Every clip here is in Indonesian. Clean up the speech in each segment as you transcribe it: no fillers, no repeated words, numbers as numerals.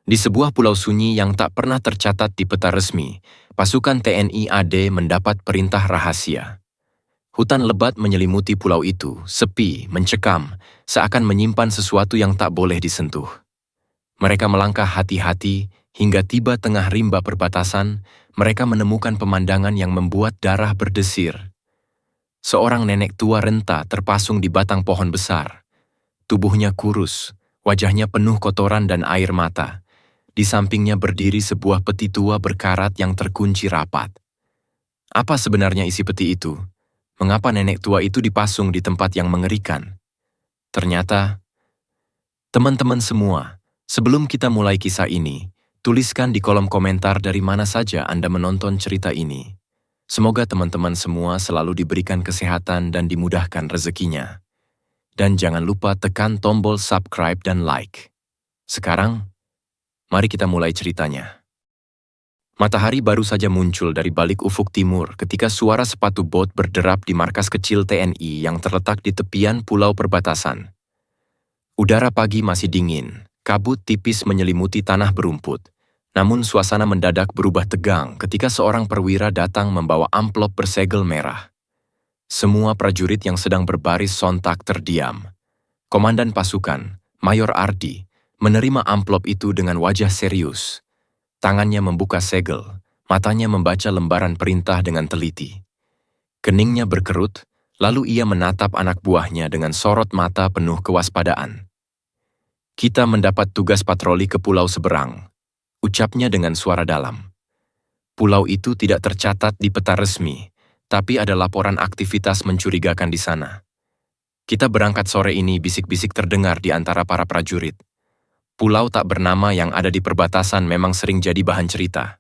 Di sebuah pulau sunyi yang tak pernah tercatat di peta resmi, pasukan TNI AD mendapat perintah rahasia. Hutan lebat menyelimuti pulau itu, sepi, mencekam, seakan menyimpan sesuatu yang tak boleh disentuh. Mereka melangkah hati-hati, hingga tiba tengah rimba perbatasan, mereka menemukan pemandangan yang membuat darah berdesir. Seorang nenek tua renta terpasung di batang pohon besar. Tubuhnya kurus, wajahnya penuh kotoran dan air mata. Di sampingnya berdiri sebuah peti tua berkarat yang terkunci rapat. Apa sebenarnya isi peti itu? Mengapa nenek tua itu dipasung di tempat yang mengerikan? Ternyata, teman-teman semua, sebelum kita mulai kisah ini, tuliskan di kolom komentar dari mana saja Anda menonton cerita ini. Semoga teman-teman semua selalu diberikan kesehatan dan dimudahkan rezekinya. Dan jangan lupa tekan tombol subscribe dan like. Sekarang, mari kita mulai ceritanya. Matahari baru saja muncul dari balik ufuk timur ketika suara sepatu bot berderap di markas kecil TNI yang terletak di tepian pulau perbatasan. Udara pagi masih dingin, kabut tipis menyelimuti tanah berumput. Namun suasana mendadak berubah tegang ketika seorang perwira datang membawa amplop bersegel merah. Semua prajurit yang sedang berbaris sontak terdiam. Komandan pasukan, Mayor Ardi, menerima amplop itu dengan wajah serius. Tangannya membuka segel, matanya membaca lembaran perintah dengan teliti. Keningnya berkerut, lalu ia menatap anak buahnya dengan sorot mata penuh kewaspadaan. "Kita mendapat tugas patroli ke pulau seberang," ucapnya dengan suara dalam. Pulau itu tidak tercatat di peta resmi, tapi ada laporan aktivitas mencurigakan di sana. "Kita berangkat sore ini," bisik-bisik terdengar di antara para prajurit. Pulau tak bernama yang ada di perbatasan memang sering jadi bahan cerita.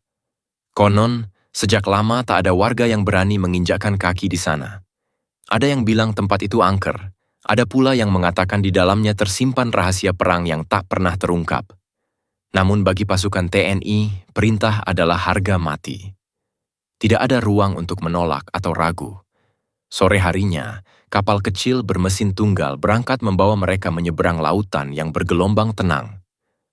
Konon, sejak lama tak ada warga yang berani menginjakkan kaki di sana. Ada yang bilang tempat itu angker, ada pula yang mengatakan di dalamnya tersimpan rahasia perang yang tak pernah terungkap. Namun bagi pasukan TNI, perintah adalah harga mati. Tidak ada ruang untuk menolak atau ragu. Sore harinya, kapal kecil bermesin tunggal berangkat membawa mereka menyeberang lautan yang bergelombang tenang.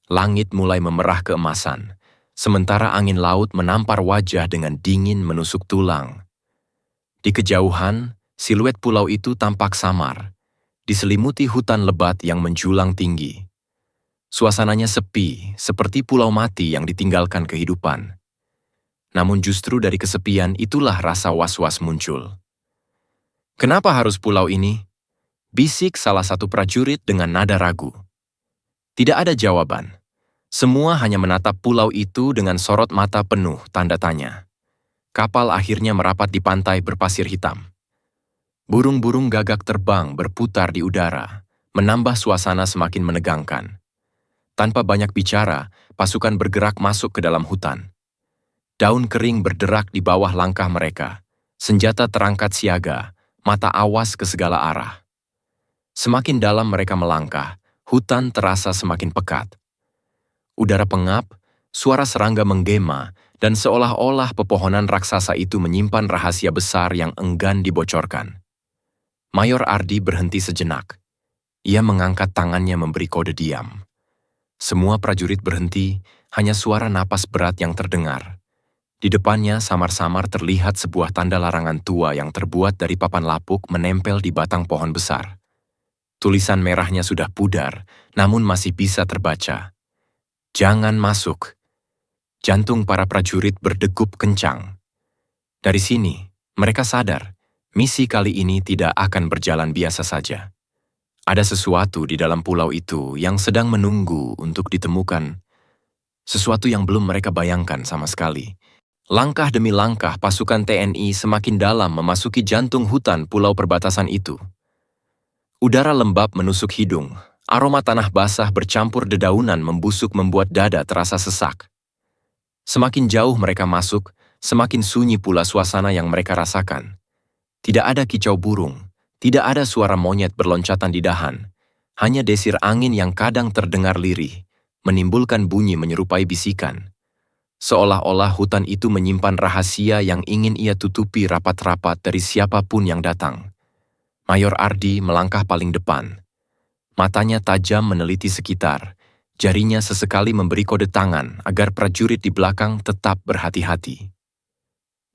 Langit mulai memerah keemasan, sementara angin laut menampar wajah dengan dingin menusuk tulang. Di kejauhan, siluet pulau itu tampak samar, diselimuti hutan lebat yang menjulang tinggi. Suasananya sepi, seperti pulau mati yang ditinggalkan kehidupan. Namun justru dari kesepian itulah rasa was-was muncul. "Kenapa harus pulau ini?" bisik salah satu prajurit dengan nada ragu. Tidak ada jawaban. Semua hanya menatap pulau itu dengan sorot mata penuh tanda tanya. Kapal akhirnya merapat di pantai berpasir hitam. Burung-burung gagak terbang berputar di udara, menambah suasana semakin menegangkan. Tanpa banyak bicara, pasukan bergerak masuk ke dalam hutan. Daun kering berderak di bawah langkah mereka, senjata terangkat siaga, mata awas ke segala arah. Semakin dalam mereka melangkah, hutan terasa semakin pekat. Udara pengap, suara serangga menggema, dan seolah-olah pepohonan raksasa itu menyimpan rahasia besar yang enggan dibocorkan. Mayor Ardi berhenti sejenak. Ia mengangkat tangannya memberi kode diam. Semua prajurit berhenti, hanya suara napas berat yang terdengar. Di depannya samar-samar terlihat sebuah tanda larangan tua yang terbuat dari papan lapuk menempel di batang pohon besar. Tulisan merahnya sudah pudar, namun masih bisa terbaca. "Jangan masuk." Jantung para prajurit berdegup kencang. Dari sini, mereka sadar, misi kali ini tidak akan berjalan biasa saja. Ada sesuatu di dalam pulau itu yang sedang menunggu untuk ditemukan. Sesuatu yang belum mereka bayangkan sama sekali. Langkah demi langkah pasukan TNI semakin dalam memasuki jantung hutan pulau perbatasan itu. Udara lembab menusuk hidung. Aroma tanah basah bercampur dedaunan membusuk membuat dada terasa sesak. Semakin jauh mereka masuk, semakin sunyi pula suasana yang mereka rasakan. Tidak ada kicau burung, tidak ada suara monyet berloncatan di dahan. Hanya desir angin yang kadang terdengar lirih, menimbulkan bunyi menyerupai bisikan. Seolah-olah hutan itu menyimpan rahasia yang ingin ia tutupi rapat-rapat dari siapapun yang datang. Mayor Ardi melangkah paling depan. Matanya tajam meneliti sekitar. Jarinya sesekali memberi kode tangan agar prajurit di belakang tetap berhati-hati.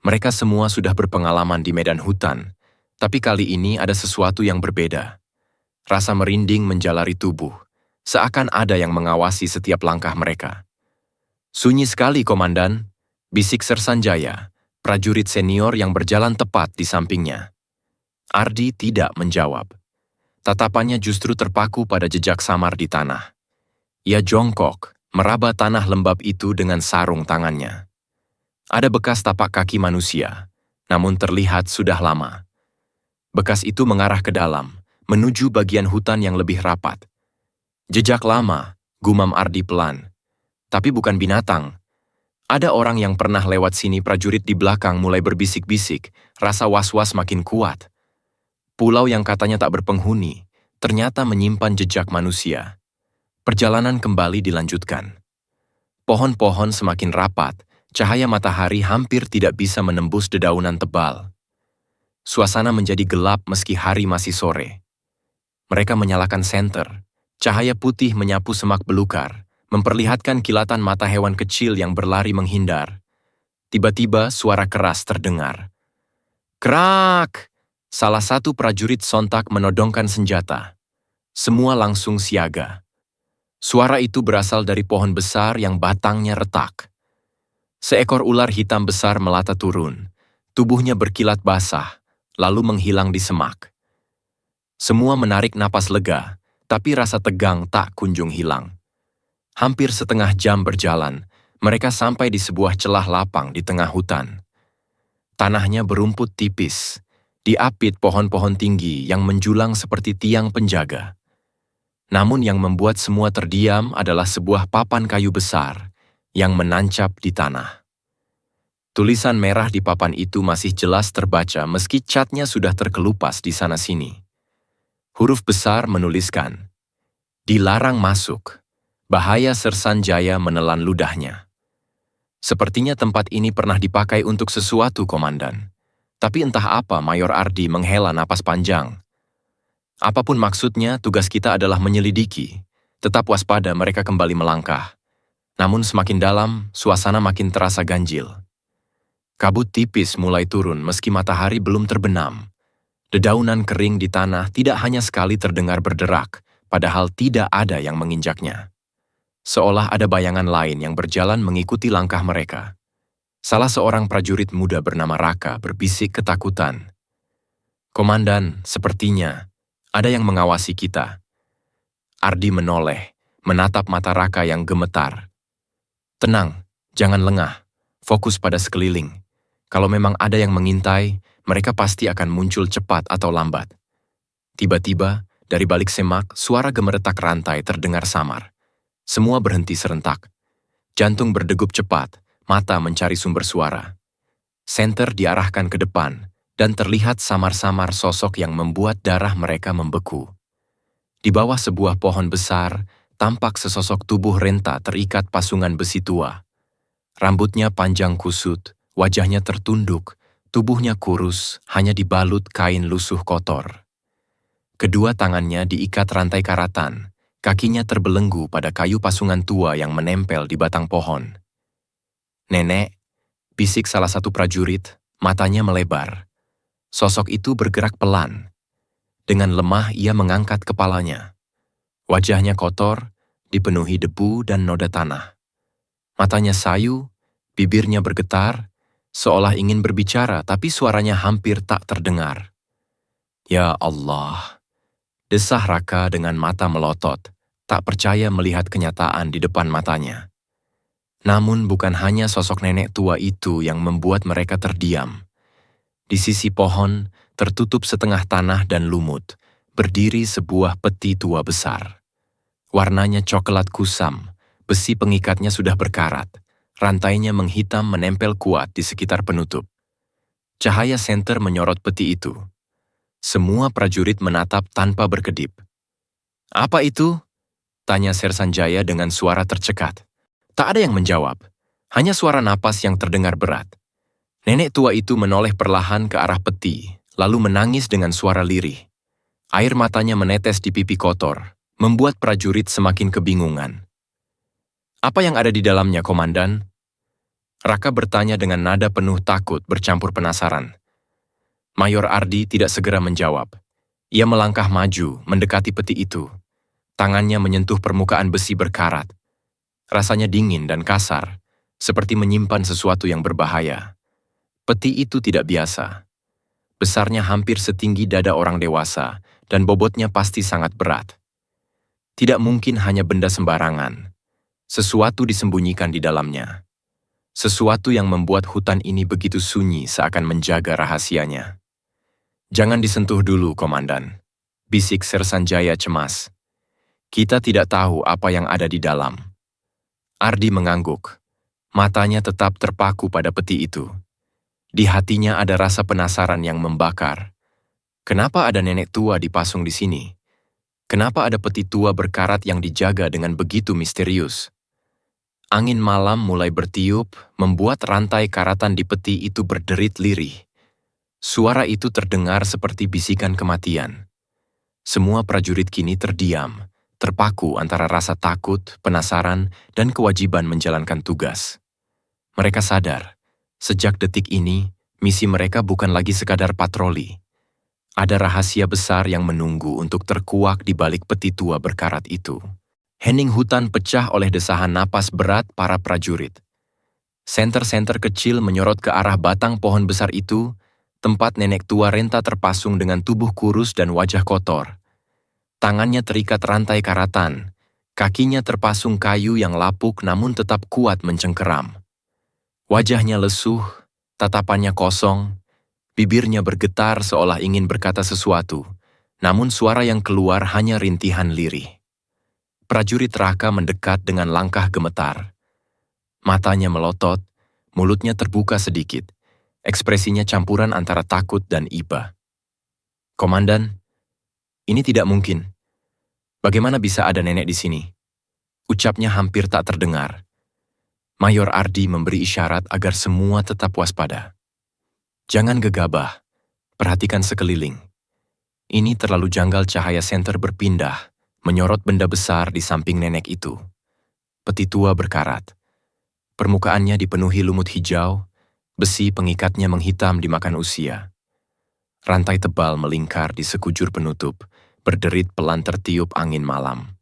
Mereka semua sudah berpengalaman di medan hutan, tapi kali ini ada sesuatu yang berbeda. Rasa merinding menjalari tubuh, seakan ada yang mengawasi setiap langkah mereka. "Sunyi sekali, Komandan," bisik Sersanjaya, prajurit senior yang berjalan tepat di sampingnya. Ardi tidak menjawab. Tatapannya justru terpaku pada jejak samar di tanah. Ia jongkok, meraba tanah lembab itu dengan sarung tangannya. Ada bekas tapak kaki manusia, namun terlihat sudah lama. Bekas itu mengarah ke dalam, menuju bagian hutan yang lebih rapat. "Jejak lama," gumam Ardi pelan. "Tapi bukan binatang." Ada orang yang pernah lewat sini. Prajurit di belakang mulai berbisik-bisik, rasa was-was makin kuat. Pulau yang katanya tak berpenghuni, ternyata menyimpan jejak manusia. Perjalanan kembali dilanjutkan. Pohon-pohon semakin rapat, cahaya matahari hampir tidak bisa menembus dedaunan tebal. Suasana menjadi gelap meski hari masih sore. Mereka menyalakan senter. Cahaya putih menyapu semak belukar, memperlihatkan kilatan mata hewan kecil yang berlari menghindar. Tiba-tiba suara keras terdengar. "Krak!" Salah satu prajurit sontak menodongkan senjata. Semua langsung siaga. Suara itu berasal dari pohon besar yang batangnya retak. Seekor ular hitam besar melata turun. Tubuhnya berkilat basah, lalu menghilang di semak. Semua menarik napas lega, tapi rasa tegang tak kunjung hilang. Hampir setengah jam berjalan, mereka sampai di sebuah celah lapang di tengah hutan. Tanahnya berumput tipis, diapit pohon-pohon tinggi yang menjulang seperti tiang penjaga. Namun yang membuat semua terdiam adalah sebuah papan kayu besar yang menancap di tanah. Tulisan merah di papan itu masih jelas terbaca meski catnya sudah terkelupas di sana-sini. Huruf besar menuliskan, "Dilarang masuk. Bahaya." Sersanjaya menelan ludahnya. "Sepertinya tempat ini pernah dipakai untuk sesuatu, Komandan." Tapi entah apa, Mayor Ardi menghela napas panjang. "Apapun maksudnya, tugas kita adalah menyelidiki. Tetap waspada." Mereka kembali melangkah. Namun semakin dalam, suasana makin terasa ganjil. Kabut tipis mulai turun meski matahari belum terbenam. Dedaunan kering di tanah tidak hanya sekali terdengar berderak, padahal tidak ada yang menginjaknya. Seolah ada bayangan lain yang berjalan mengikuti langkah mereka. Salah seorang prajurit muda bernama Raka berbisik ketakutan. "Komandan, sepertinya ada yang mengawasi kita." Ardi menoleh, menatap mata Raka yang gemetar. "Tenang, jangan lengah, fokus pada sekeliling. Kalau memang ada yang mengintai, mereka pasti akan muncul cepat atau lambat." Tiba-tiba, dari balik semak, suara gemeretak rantai terdengar samar. Semua berhenti serentak. Jantung berdegup cepat, mata mencari sumber suara. Senter diarahkan ke depan, dan terlihat samar-samar sosok yang membuat darah mereka membeku. Di bawah sebuah pohon besar, tampak sesosok tubuh renta terikat pasungan besi tua. Rambutnya panjang kusut, wajahnya tertunduk, tubuhnya kurus, hanya dibalut kain lusuh kotor. Kedua tangannya diikat rantai karatan, kakinya terbelenggu pada kayu pasungan tua yang menempel di batang pohon. "Nenek," bisik salah satu prajurit, matanya melebar. Sosok itu bergerak pelan. Dengan lemah ia mengangkat kepalanya. Wajahnya kotor, dipenuhi debu dan noda tanah. Matanya sayu, bibirnya bergetar, seolah ingin berbicara tapi suaranya hampir tak terdengar. "Ya Allah," desah Raka dengan mata melotot, tak percaya melihat kenyataan di depan matanya. Namun bukan hanya sosok nenek tua itu yang membuat mereka terdiam. Di sisi pohon, tertutup setengah tanah dan lumut, berdiri sebuah peti tua besar. Warnanya coklat kusam, besi pengikatnya sudah berkarat, rantainya menghitam menempel kuat di sekitar penutup. Cahaya senter menyorot peti itu. Semua prajurit menatap tanpa berkedip. "Apa itu?" tanya Sersanjaya dengan suara tercekat. Tak ada yang menjawab, hanya suara napas yang terdengar berat. Nenek tua itu menoleh perlahan ke arah peti, lalu menangis dengan suara lirih. Air matanya menetes di pipi kotor, membuat prajurit semakin kebingungan. Apa yang ada di dalamnya, Komandan? Raka bertanya dengan nada penuh takut bercampur penasaran. Mayor Ardi tidak segera menjawab. Ia melangkah maju, mendekati peti itu. Tangannya menyentuh permukaan besi berkarat. Rasanya dingin dan kasar, seperti menyimpan sesuatu yang berbahaya. Peti itu tidak biasa. Besarnya hampir setinggi dada orang dewasa, dan bobotnya pasti sangat berat. Tidak mungkin hanya benda sembarangan. Sesuatu disembunyikan di dalamnya. Sesuatu yang membuat hutan ini begitu sunyi seakan menjaga rahasianya. Jangan disentuh dulu, Komandan, bisik Sersan Jaya cemas. Kita tidak tahu apa yang ada di dalam. Ardi mengangguk. Matanya tetap terpaku pada peti itu. Di hatinya ada rasa penasaran yang membakar. Kenapa ada nenek tua dipasung di sini? Kenapa ada peti tua berkarat yang dijaga dengan begitu misterius? Angin malam mulai bertiup, membuat rantai karatan di peti itu berderit lirih. Suara itu terdengar seperti bisikan kematian. Semua prajurit kini terdiam, terpaku antara rasa takut, penasaran, dan kewajiban menjalankan tugas. Mereka sadar, sejak detik ini, misi mereka bukan lagi sekadar patroli. Ada rahasia besar yang menunggu untuk terkuak di balik peti tua berkarat itu. Hening hutan pecah oleh desahan napas berat para prajurit. Senter-senter kecil menyorot ke arah batang pohon besar itu, tempat nenek tua renta terpasung dengan tubuh kurus dan wajah kotor. Tangannya terikat rantai karatan, kakinya terpasung kayu yang lapuk namun tetap kuat mencengkeram. Wajahnya lesuh, tatapannya kosong, bibirnya bergetar seolah ingin berkata sesuatu, namun suara yang keluar hanya rintihan lirih. Prajurit Raka mendekat dengan langkah gemetar. Matanya melotot, mulutnya terbuka sedikit, ekspresinya campuran antara takut dan iba. Komandan, ini tidak mungkin. Bagaimana bisa ada nenek di sini? Ucapnya hampir tak terdengar. Mayor Ardi memberi isyarat agar semua tetap waspada. Jangan gegabah, perhatikan sekeliling. Ini terlalu janggal cahaya senter berpindah, menyorot benda besar di samping nenek itu. Peti tua berkarat. Permukaannya dipenuhi lumut hijau, besi pengikatnya menghitam dimakan usia. Rantai tebal melingkar di sekujur penutup, berderit pelan tertiup angin malam.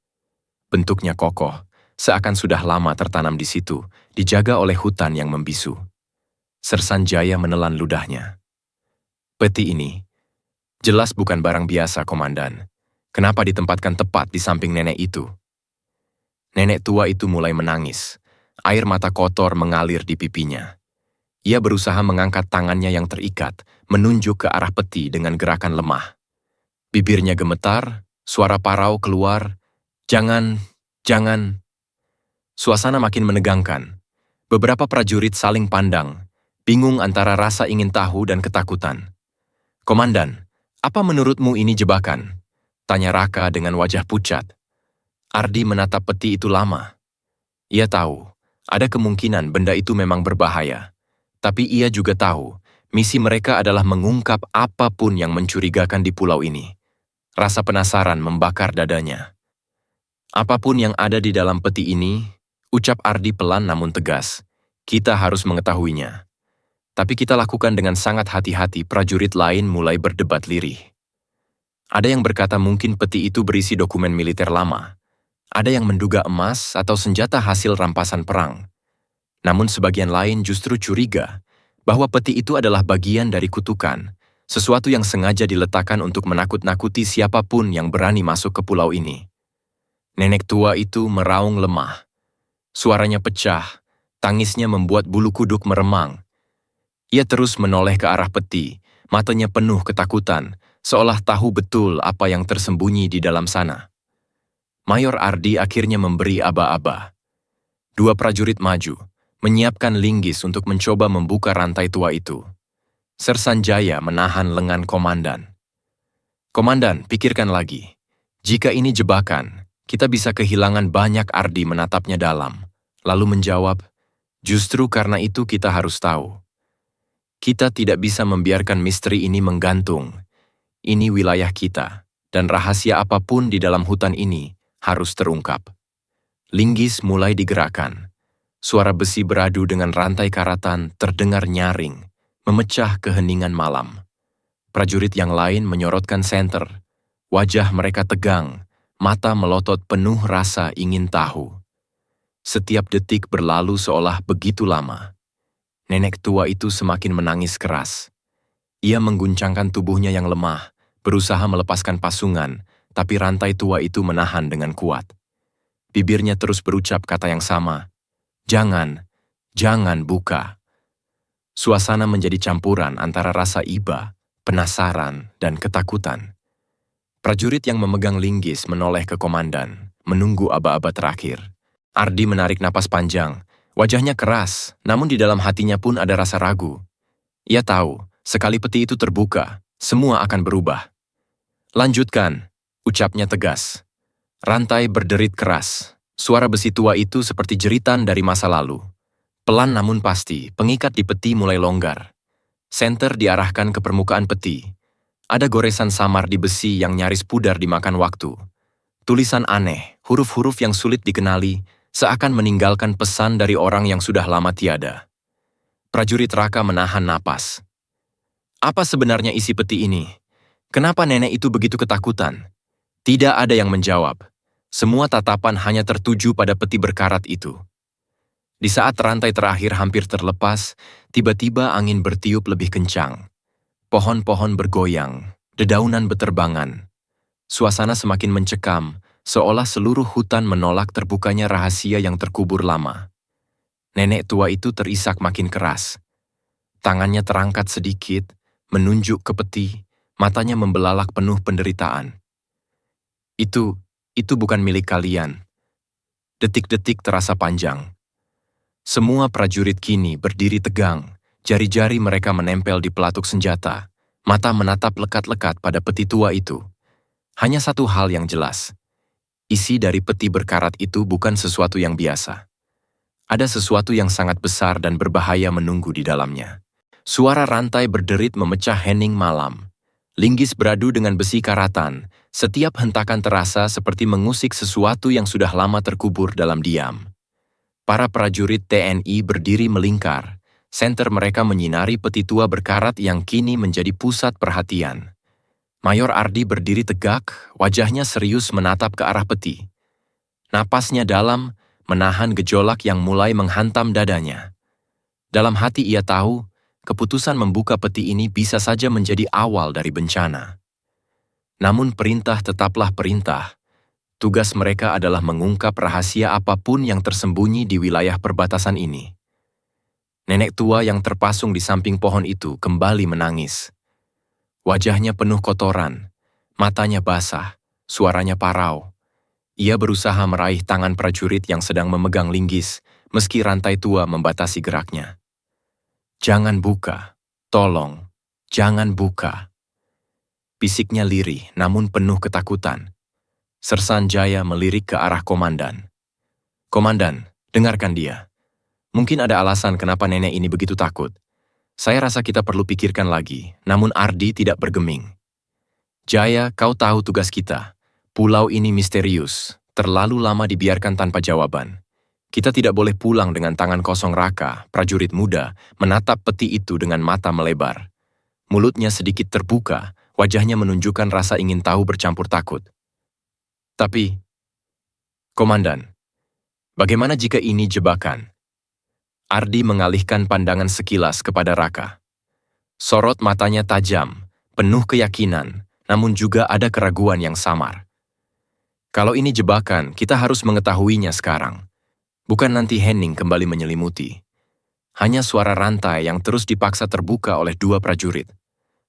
Bentuknya kokoh, seakan sudah lama tertanam di situ, dijaga oleh hutan yang membisu. Sersan Jaya menelan ludahnya. Peti ini, jelas bukan barang biasa, Komandan. Kenapa ditempatkan tepat di samping nenek itu? Nenek tua itu mulai menangis. Air mata kotor mengalir di pipinya. Ia berusaha mengangkat tangannya yang terikat, menunjuk ke arah peti dengan gerakan lemah. Bibirnya gemetar, suara parau keluar, "Jangan, jangan." Suasana makin menegangkan. Beberapa prajurit saling pandang, bingung antara rasa ingin tahu dan ketakutan. "Komandan, apa menurutmu ini jebakan?" Tanya Raka dengan wajah pucat. Ardi menatap peti itu lama. Ia tahu, ada kemungkinan benda itu memang berbahaya. Tapi ia juga tahu, misi mereka adalah mengungkap apapun yang mencurigakan di pulau ini. Rasa penasaran membakar dadanya. Apapun yang ada di dalam peti ini, ucap Ardi pelan namun tegas, kita harus mengetahuinya. Tapi kita lakukan dengan sangat hati-hati. Prajurit lain mulai berdebat lirih. Ada yang berkata mungkin peti itu berisi dokumen militer lama. Ada yang menduga emas atau senjata hasil rampasan perang. Namun sebagian lain justru curiga bahwa peti itu adalah bagian dari kutukan, sesuatu yang sengaja diletakkan untuk menakut-nakuti siapapun yang berani masuk ke pulau ini. Nenek tua itu meraung lemah. Suaranya pecah, tangisnya membuat bulu kuduk meremang. Ia terus menoleh ke arah peti, matanya penuh ketakutan, seolah tahu betul apa yang tersembunyi di dalam sana. Mayor Ardi akhirnya memberi aba-aba. Dua prajurit maju, menyiapkan linggis untuk mencoba membuka rantai tua itu. Sersan Jaya menahan lengan komandan. "Komandan, pikirkan lagi. Jika ini jebakan, kita bisa kehilangan banyak." Ardi menatapnya dalam, lalu menjawab, "Justru karena itu kita harus tahu. Kita tidak bisa membiarkan misteri ini menggantung. Ini wilayah kita, dan rahasia apapun di dalam hutan ini harus terungkap." Linggis mulai digerakkan. Suara besi beradu dengan rantai karatan terdengar nyaring, memecah keheningan malam. Prajurit yang lain menyorotkan senter. Wajah mereka tegang, mata melotot penuh rasa ingin tahu. Setiap detik berlalu seolah begitu lama. Nenek tua itu semakin menangis keras. Ia mengguncangkan tubuhnya yang lemah, berusaha melepaskan pasungan, tapi rantai tua itu menahan dengan kuat. Bibirnya terus berucap kata yang sama, "Jangan, jangan buka." Suasana menjadi campuran antara rasa iba, penasaran, dan ketakutan. Prajurit yang memegang linggis menoleh ke komandan, menunggu aba-aba terakhir. Ardi menarik napas panjang, wajahnya keras, namun di dalam hatinya pun ada rasa ragu. Ia tahu, sekali peti itu terbuka, semua akan berubah. "Lanjutkan," ucapnya tegas. Rantai berderit keras. Suara besi tua itu seperti jeritan dari masa lalu. Pelan namun pasti, pengikat di peti mulai longgar. Senter diarahkan ke permukaan peti. Ada goresan samar di besi yang nyaris pudar dimakan waktu. Tulisan aneh, huruf-huruf yang sulit dikenali, seakan meninggalkan pesan dari orang yang sudah lama tiada. Prajurit Raka menahan napas. Apa sebenarnya isi peti ini? Kenapa nenek itu begitu ketakutan? Tidak ada yang menjawab. Semua tatapan hanya tertuju pada peti berkarat itu. Di saat rantai terakhir hampir terlepas, tiba-tiba angin bertiup lebih kencang. Pohon-pohon bergoyang, dedaunan beterbangan. Suasana semakin mencekam, seolah seluruh hutan menolak terbukanya rahasia yang terkubur lama. Nenek tua itu terisak makin keras. Tangannya terangkat sedikit, menunjuk ke peti, matanya membelalak penuh penderitaan. Itu bukan milik kalian. Detik-detik terasa panjang. Semua prajurit kini berdiri tegang, jari-jari mereka menempel di pelatuk senjata, mata menatap lekat-lekat pada peti tua itu. Hanya satu hal yang jelas. Isi dari peti berkarat itu bukan sesuatu yang biasa. Ada sesuatu yang sangat besar dan berbahaya menunggu di dalamnya. Suara rantai berderit memecah hening malam. Linggis beradu dengan besi karatan, setiap hentakan terasa seperti mengusik sesuatu yang sudah lama terkubur dalam diam. Para prajurit TNI berdiri melingkar, senter mereka menyinari peti tua berkarat yang kini menjadi pusat perhatian. Mayor Ardi berdiri tegak, wajahnya serius menatap ke arah peti. Napasnya dalam, menahan gejolak yang mulai menghantam dadanya. Dalam hati ia tahu, keputusan membuka peti ini bisa saja menjadi awal dari bencana. Namun perintah tetaplah perintah. Tugas mereka adalah mengungkap rahasia apapun yang tersembunyi di wilayah perbatasan ini. Nenek tua yang terpasung di samping pohon itu kembali menangis. Wajahnya penuh kotoran, matanya basah, suaranya parau. Ia berusaha meraih tangan prajurit yang sedang memegang linggis, meski rantai tua membatasi geraknya. "Jangan buka, tolong, jangan buka." Bisiknya lirih namun penuh ketakutan. Sersan Jaya melirik ke arah komandan. "Komandan, dengarkan dia. Mungkin ada alasan kenapa nenek ini begitu takut. Saya rasa kita perlu pikirkan lagi," namun Ardi tidak bergeming. "Jaya, kau tahu tugas kita. Pulau ini misterius, terlalu lama dibiarkan tanpa jawaban. Kita tidak boleh pulang dengan tangan kosong." Raka, prajurit muda, menatap peti itu dengan mata melebar. Mulutnya sedikit terbuka, wajahnya menunjukkan rasa ingin tahu bercampur takut. "Tapi, Komandan, bagaimana jika ini jebakan?" Ardi mengalihkan pandangan sekilas kepada Raka. Sorot matanya tajam, penuh keyakinan, namun juga ada keraguan yang samar. "Kalau ini jebakan, kita harus mengetahuinya sekarang. Bukan nanti hening kembali menyelimuti." Hanya suara rantai yang terus dipaksa terbuka oleh dua prajurit.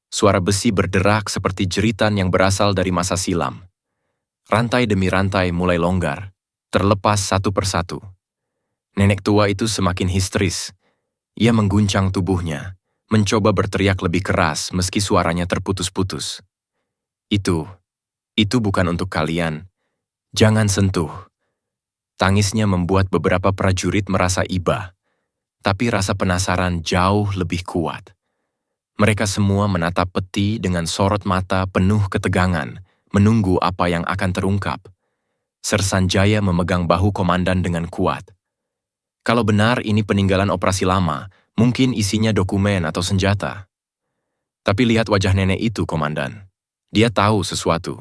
Suara besi berderak seperti jeritan yang berasal dari masa silam. Rantai demi rantai mulai longgar, terlepas satu persatu. Nenek tua itu semakin histeris. Ia mengguncang tubuhnya, mencoba berteriak lebih keras meski suaranya terputus-putus. Itu bukan untuk kalian. Jangan sentuh." Tangisnya membuat beberapa prajurit merasa iba, tapi rasa penasaran jauh lebih kuat. Mereka semua menatap peti dengan sorot mata penuh ketegangan, menunggu apa yang akan terungkap. Sersanjaya memegang bahu komandan dengan kuat. Kalau benar ini peninggalan operasi lama, mungkin isinya dokumen atau senjata. Tapi lihat wajah nenek itu, komandan. Dia tahu sesuatu.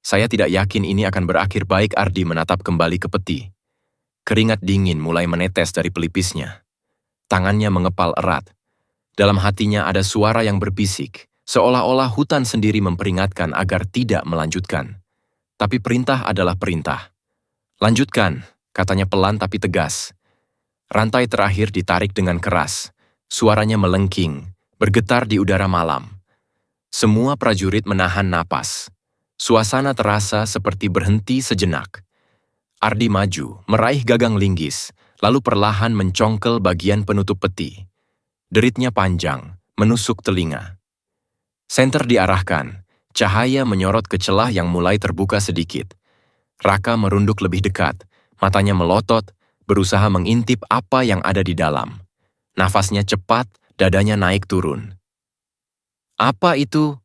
Saya tidak yakin ini akan berakhir baik. Ardi menatap kembali ke peti. Keringat dingin mulai menetes dari pelipisnya. Tangannya mengepal erat. Dalam hatinya ada suara yang berbisik, seolah-olah hutan sendiri memperingatkan agar tidak melanjutkan. Tapi perintah adalah perintah. Lanjutkan, katanya pelan tapi tegas. Rantai terakhir ditarik dengan keras. Suaranya melengking, bergetar di udara malam. Semua prajurit menahan napas. Suasana terasa seperti berhenti sejenak. Ardi maju, meraih gagang linggis, lalu perlahan mencongkel bagian penutup peti. Deritnya panjang, menusuk telinga. Senter diarahkan, cahaya menyorot ke celah yang mulai terbuka sedikit. Raka merunduk lebih dekat, matanya melotot, berusaha mengintip apa yang ada di dalam. Nafasnya cepat, dadanya naik turun. "Apa itu?"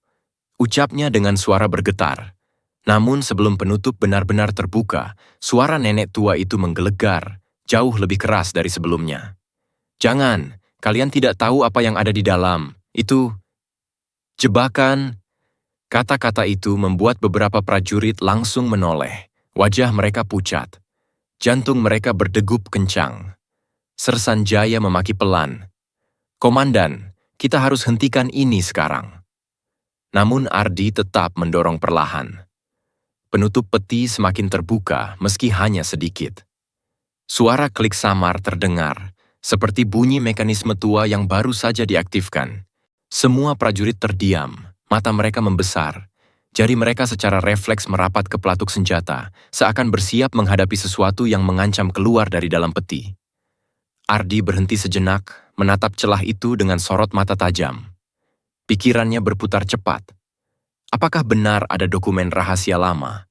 ucapnya dengan suara bergetar. Namun sebelum penutup benar-benar terbuka, suara nenek tua itu menggelegar, jauh lebih keras dari sebelumnya. "Jangan, kalian tidak tahu apa yang ada di dalam. Itu jebakan." Kata-kata itu membuat beberapa prajurit langsung menoleh. Wajah mereka pucat. Jantung mereka berdegup kencang. Sersanjaya memaki pelan. "Komandan, kita harus hentikan ini sekarang." Namun Ardi tetap mendorong perlahan. Penutup peti semakin terbuka meski hanya sedikit. Suara klik samar terdengar, seperti bunyi mekanisme tua yang baru saja diaktifkan. Semua prajurit terdiam, mata mereka membesar. Jari mereka secara refleks merapat ke pelatuk senjata, seakan bersiap menghadapi sesuatu yang mengancam keluar dari dalam peti. Ardi berhenti sejenak, menatap celah itu dengan sorot mata tajam. Pikirannya berputar cepat. Apakah benar ada dokumen rahasia lama?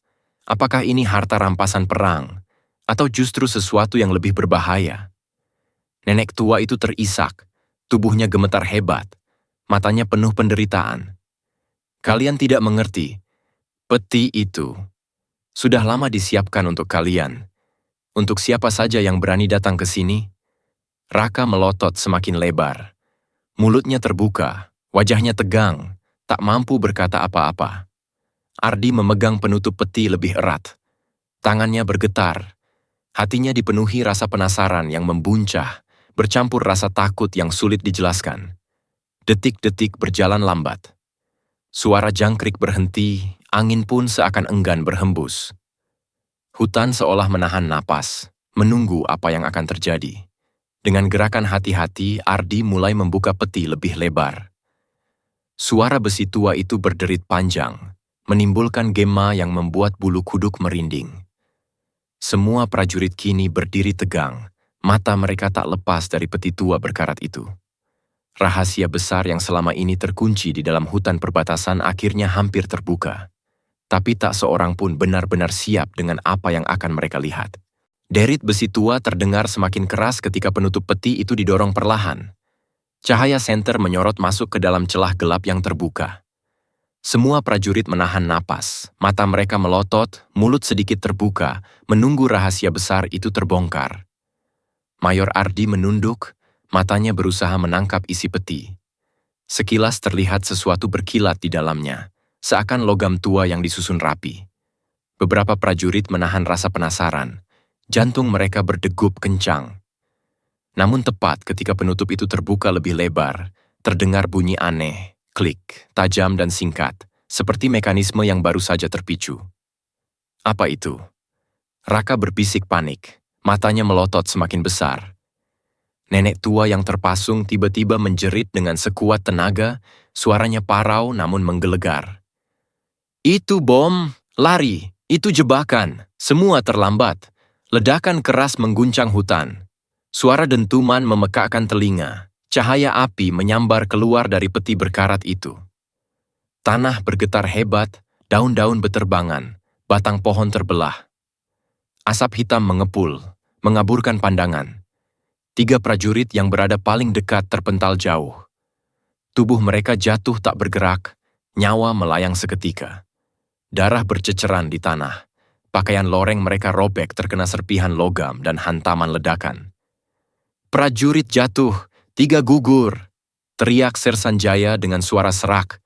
Apakah ini harta rampasan perang? Atau justru sesuatu yang lebih berbahaya? Nenek tua itu terisak, tubuhnya gemetar hebat, matanya penuh penderitaan. "Kalian tidak mengerti, peti itu sudah lama disiapkan untuk kalian. Untuk siapa saja yang berani datang ke sini." Raka melotot semakin lebar. Mulutnya terbuka, wajahnya tegang, tak mampu berkata apa-apa. Ardi memegang penutup peti lebih erat. Tangannya bergetar. Hatinya dipenuhi rasa penasaran yang membuncah, bercampur rasa takut yang sulit dijelaskan. Detik-detik berjalan lambat. Suara jangkrik berhenti, angin pun seakan enggan berhembus. Hutan seolah menahan napas, menunggu apa yang akan terjadi. Dengan gerakan hati-hati, Ardi mulai membuka peti lebih lebar. Suara besi tua itu berderit panjang, menimbulkan gema yang membuat bulu kuduk merinding. Semua prajurit kini berdiri tegang, mata mereka tak lepas dari peti tua berkarat itu. Rahasia besar yang selama ini terkunci di dalam hutan perbatasan akhirnya hampir terbuka. Tapi tak seorang pun benar-benar siap dengan apa yang akan mereka lihat. Derit besi tua terdengar semakin keras ketika penutup peti itu didorong perlahan. Cahaya senter menyorot masuk ke dalam celah gelap yang terbuka. Semua prajurit menahan napas, mata mereka melotot, mulut sedikit terbuka, menunggu rahasia besar itu terbongkar. Mayor Ardi menunduk, matanya berusaha menangkap isi peti. Sekilas terlihat sesuatu berkilat di dalamnya, seakan logam tua yang disusun rapi. Beberapa prajurit menahan rasa penasaran, jantung mereka berdegup kencang. Namun tepat ketika penutup itu terbuka lebih lebar, terdengar bunyi aneh. Klik, tajam dan singkat, seperti mekanisme yang baru saja terpicu. Apa itu? Raka berbisik panik, matanya melotot semakin besar. Nenek tua yang terpasung tiba-tiba menjerit dengan sekuat tenaga, suaranya parau namun menggelegar. "Itu bom, lari, itu jebakan, semua terlambat." Ledakan keras mengguncang hutan. Suara dentuman memekakkan telinga. Cahaya api menyambar keluar dari peti berkarat itu. Tanah bergetar hebat, daun-daun beterbangan, batang pohon terbelah. Asap hitam mengepul, mengaburkan pandangan. 3 prajurit yang berada paling dekat terpental jauh. Tubuh mereka jatuh tak bergerak, nyawa melayang seketika. Darah berceceran di tanah, Pakaian loreng mereka robek terkena serpihan logam dan hantaman ledakan. "Prajurit jatuh, 3 gugur!" teriak Sersanjaya dengan suara serak.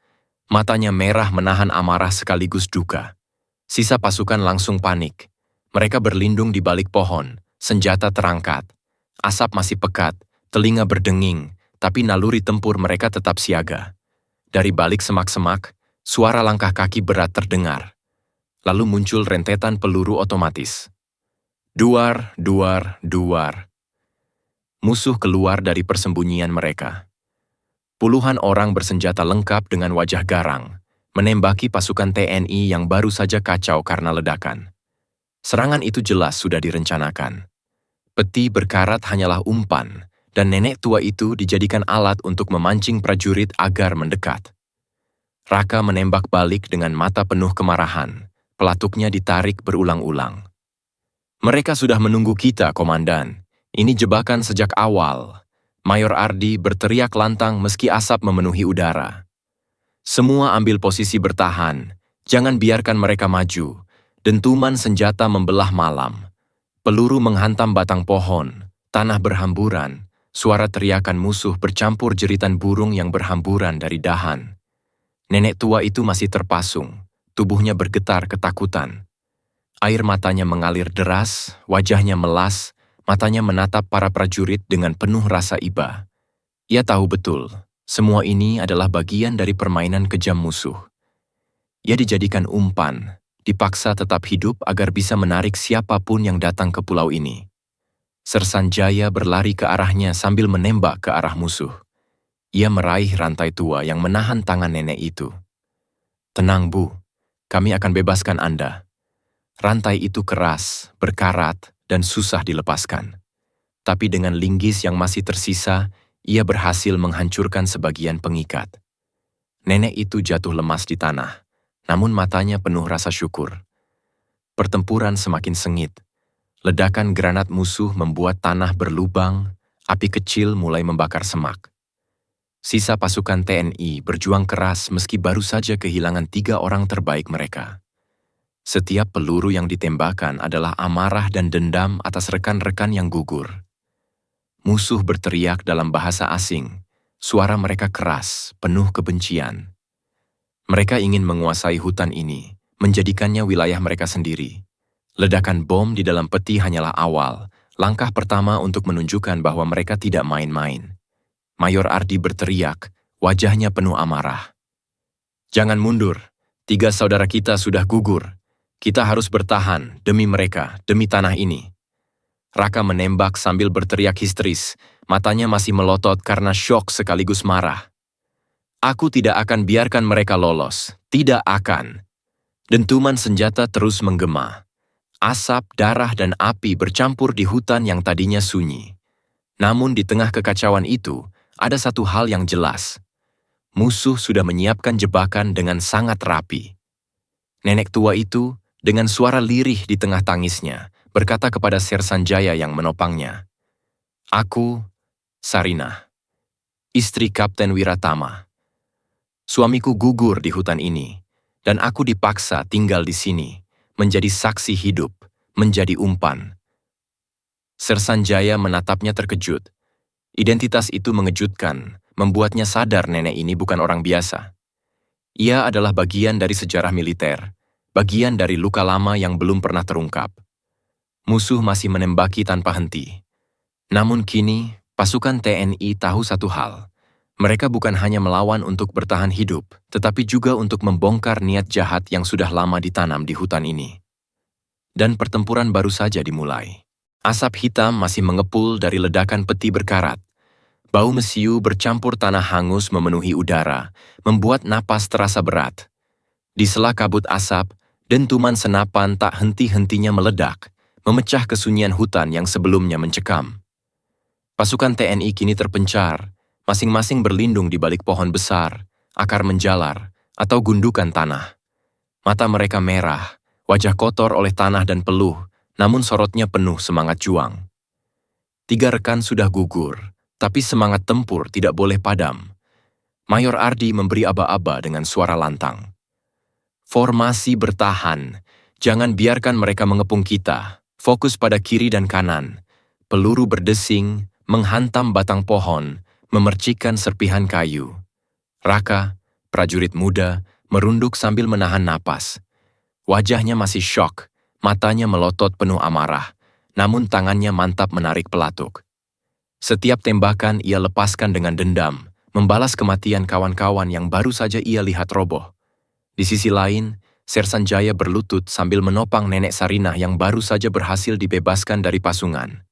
Matanya merah menahan amarah sekaligus duka. Sisa pasukan langsung panik. Mereka berlindung di balik pohon, senjata terangkat. Asap masih pekat, telinga berdenging, tapi naluri tempur mereka tetap siaga. Dari balik semak-semak, suara langkah kaki berat terdengar. Lalu muncul rentetan peluru otomatis. Duar, duar, duar. Musuh keluar dari persembunyian mereka. Puluhan orang bersenjata lengkap dengan wajah garang, menembaki pasukan TNI yang baru saja kacau karena ledakan. Serangan itu jelas sudah direncanakan. Peti berkarat hanyalah umpan, dan nenek tua itu dijadikan alat untuk memancing prajurit agar mendekat. Raka menembak balik dengan mata penuh kemarahan. Pelatuknya ditarik berulang-ulang. "Mereka sudah menunggu kita, Komandan. Ini jebakan sejak awal." Mayor Ardi berteriak lantang meski asap memenuhi udara. "Semua ambil posisi bertahan. Jangan biarkan mereka maju." Dentuman senjata membelah malam. Peluru menghantam batang pohon, tanah berhamburan, suara teriakan musuh bercampur jeritan burung yang berhamburan dari dahan. Nenek tua itu masih terpasung, tubuhnya bergetar ketakutan. Air matanya mengalir deras, wajahnya melas, matanya menatap para prajurit dengan penuh rasa iba. Ia tahu betul, semua ini adalah bagian dari permainan kejam musuh. Ia dijadikan umpan, dipaksa tetap hidup agar bisa menarik siapapun yang datang ke pulau ini. Sersanjaya berlari ke arahnya sambil menembak ke arah musuh. Ia meraih rantai tua yang menahan tangan nenek itu. "Tenang, Bu, kami akan bebaskan Anda." Rantai itu keras, berkarat, dan susah dilepaskan. Tapi dengan linggis yang masih tersisa, ia berhasil menghancurkan sebagian pengikat. Nenek itu jatuh lemas di tanah, namun matanya penuh rasa syukur. Pertempuran semakin sengit. Ledakan granat musuh membuat tanah berlubang, api kecil mulai membakar semak. Sisa pasukan TNI berjuang keras meski baru saja kehilangan 3 orang terbaik mereka. Setiap peluru yang ditembakkan adalah amarah dan dendam atas rekan-rekan yang gugur. Musuh berteriak dalam bahasa asing, suara mereka keras, penuh kebencian. Mereka ingin menguasai hutan ini, menjadikannya wilayah mereka sendiri. Ledakan bom di dalam peti hanyalah awal, langkah pertama untuk menunjukkan bahwa mereka tidak main-main. Mayor Ardi berteriak, wajahnya penuh amarah. "Jangan mundur, 3 saudara kita sudah gugur. Kita harus bertahan demi mereka, demi tanah ini." Raka menembak sambil berteriak histeris, matanya masih melotot karena syok sekaligus marah. "Aku tidak akan biarkan mereka lolos, tidak akan." Dentuman senjata terus menggema. Asap, darah, dan api bercampur di hutan yang tadinya sunyi. Namun di tengah kekacauan itu, ada satu hal yang jelas. Musuh sudah menyiapkan jebakan dengan sangat rapi. Nenek tua itu, dengan suara lirih di tengah tangisnya, berkata kepada Sersanjaya yang menopangnya, "Aku, Sarinah, istri Kapten Wiratama. Suamiku gugur di hutan ini, dan aku dipaksa tinggal di sini, menjadi saksi hidup, menjadi umpan." Sersanjaya menatapnya terkejut. Identitas itu mengejutkan, membuatnya sadar nenek ini bukan orang biasa. Ia adalah bagian dari sejarah militer, bagian dari luka lama yang belum pernah terungkap. Musuh masih menembaki tanpa henti. Namun kini, pasukan TNI tahu satu hal. Mereka bukan hanya melawan untuk bertahan hidup, tetapi juga untuk membongkar niat jahat yang sudah lama ditanam di hutan ini. Dan pertempuran baru saja dimulai. Asap hitam masih mengepul dari ledakan peti berkarat. Bau mesiu bercampur tanah hangus memenuhi udara, membuat napas terasa berat. Di sela kabut asap, dentuman senapan tak henti-hentinya meledak, memecah kesunyian hutan yang sebelumnya mencekam. Pasukan TNI kini terpencar, masing-masing berlindung di balik pohon besar, akar menjalar, atau gundukan tanah. Mata mereka merah, wajah kotor oleh tanah dan peluh, namun sorotnya penuh semangat juang. 3 rekan sudah gugur, tapi semangat tempur tidak boleh padam. Mayor Ardi memberi aba-aba dengan suara lantang. "Formasi bertahan, Jangan biarkan mereka mengepung kita. Fokus pada kiri dan kanan. Peluru berdesing, menghantam batang pohon, memercikkan serpihan kayu. Raka, prajurit muda, merunduk sambil menahan napas. Wajahnya masih syok, matanya melotot penuh amarah, namun tangannya mantap menarik pelatuk. Setiap tembakan ia lepaskan dengan dendam, membalas kematian kawan-kawan yang baru saja ia lihat roboh. Di sisi lain, Sersan Jaya berlutut sambil menopang Nenek Sarinah yang baru saja berhasil dibebaskan dari pasungan.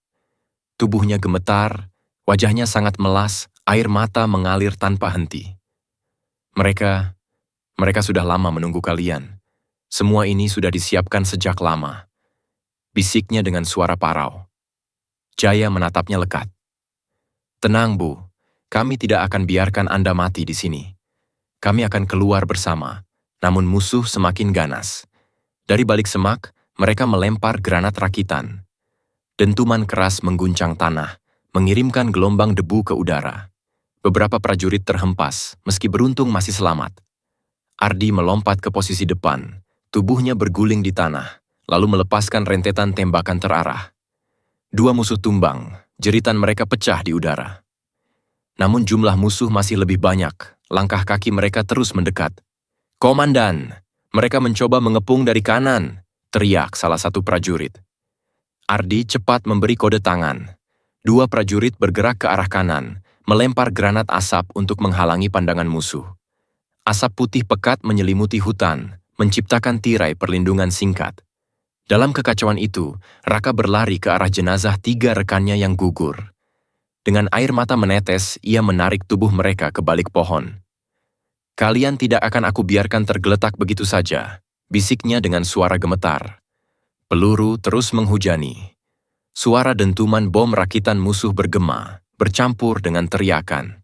Tubuhnya gemetar, wajahnya sangat melas, air mata mengalir tanpa henti. Mereka sudah lama menunggu kalian. Semua ini sudah disiapkan sejak lama. Bisiknya dengan suara parau. Jaya menatapnya lekat. Tenang, Bu. Kami tidak akan biarkan Anda mati di sini. Kami akan keluar bersama, namun musuh semakin ganas. Dari balik semak, mereka melempar granat rakitan. Dentuman keras mengguncang tanah, mengirimkan gelombang debu ke udara. Beberapa prajurit terhempas, meski beruntung masih selamat. Ardi melompat ke posisi depan, tubuhnya berguling di tanah, lalu melepaskan rentetan tembakan terarah. Dua musuh tumbang, jeritan mereka pecah di udara. Namun jumlah musuh masih lebih banyak, langkah kaki mereka terus mendekat. "Komandan, mereka mencoba mengepung dari kanan," teriak salah satu prajurit. Ardi cepat memberi kode tangan. Dua prajurit bergerak ke arah kanan, melempar granat asap untuk menghalangi pandangan musuh. Asap putih pekat menyelimuti hutan, menciptakan tirai perlindungan singkat. Dalam kekacauan itu, Raka berlari ke arah jenazah 3 rekannya yang gugur. Dengan air mata menetes, ia menarik tubuh mereka ke balik pohon. "Kalian tidak akan aku biarkan tergeletak begitu saja," bisiknya dengan suara gemetar. Peluru terus menghujani. Suara dentuman bom rakitan musuh bergema, bercampur dengan teriakan.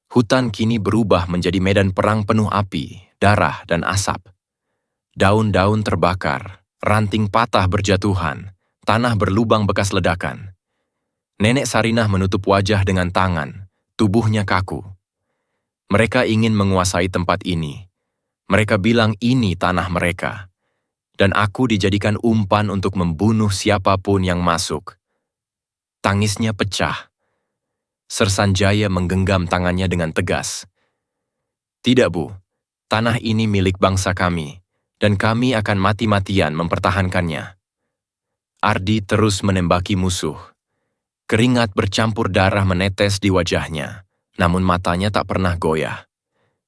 Hutan kini berubah menjadi medan perang penuh api, darah, dan asap. Daun-daun terbakar, ranting patah berjatuhan, tanah berlubang bekas ledakan. Nenek Sarinah menutup wajah dengan tangan, tubuhnya kaku. Mereka ingin menguasai tempat ini. Mereka bilang ini tanah mereka. Dan aku dijadikan umpan untuk membunuh siapapun yang masuk. Tangisnya pecah. Sersan Jaya menggenggam tangannya dengan tegas. "Tidak, Bu. Tanah ini milik bangsa kami, dan kami akan mati-matian mempertahankannya." Ardi terus menembaki musuh. Keringat bercampur darah menetes di wajahnya, namun matanya tak pernah goyah.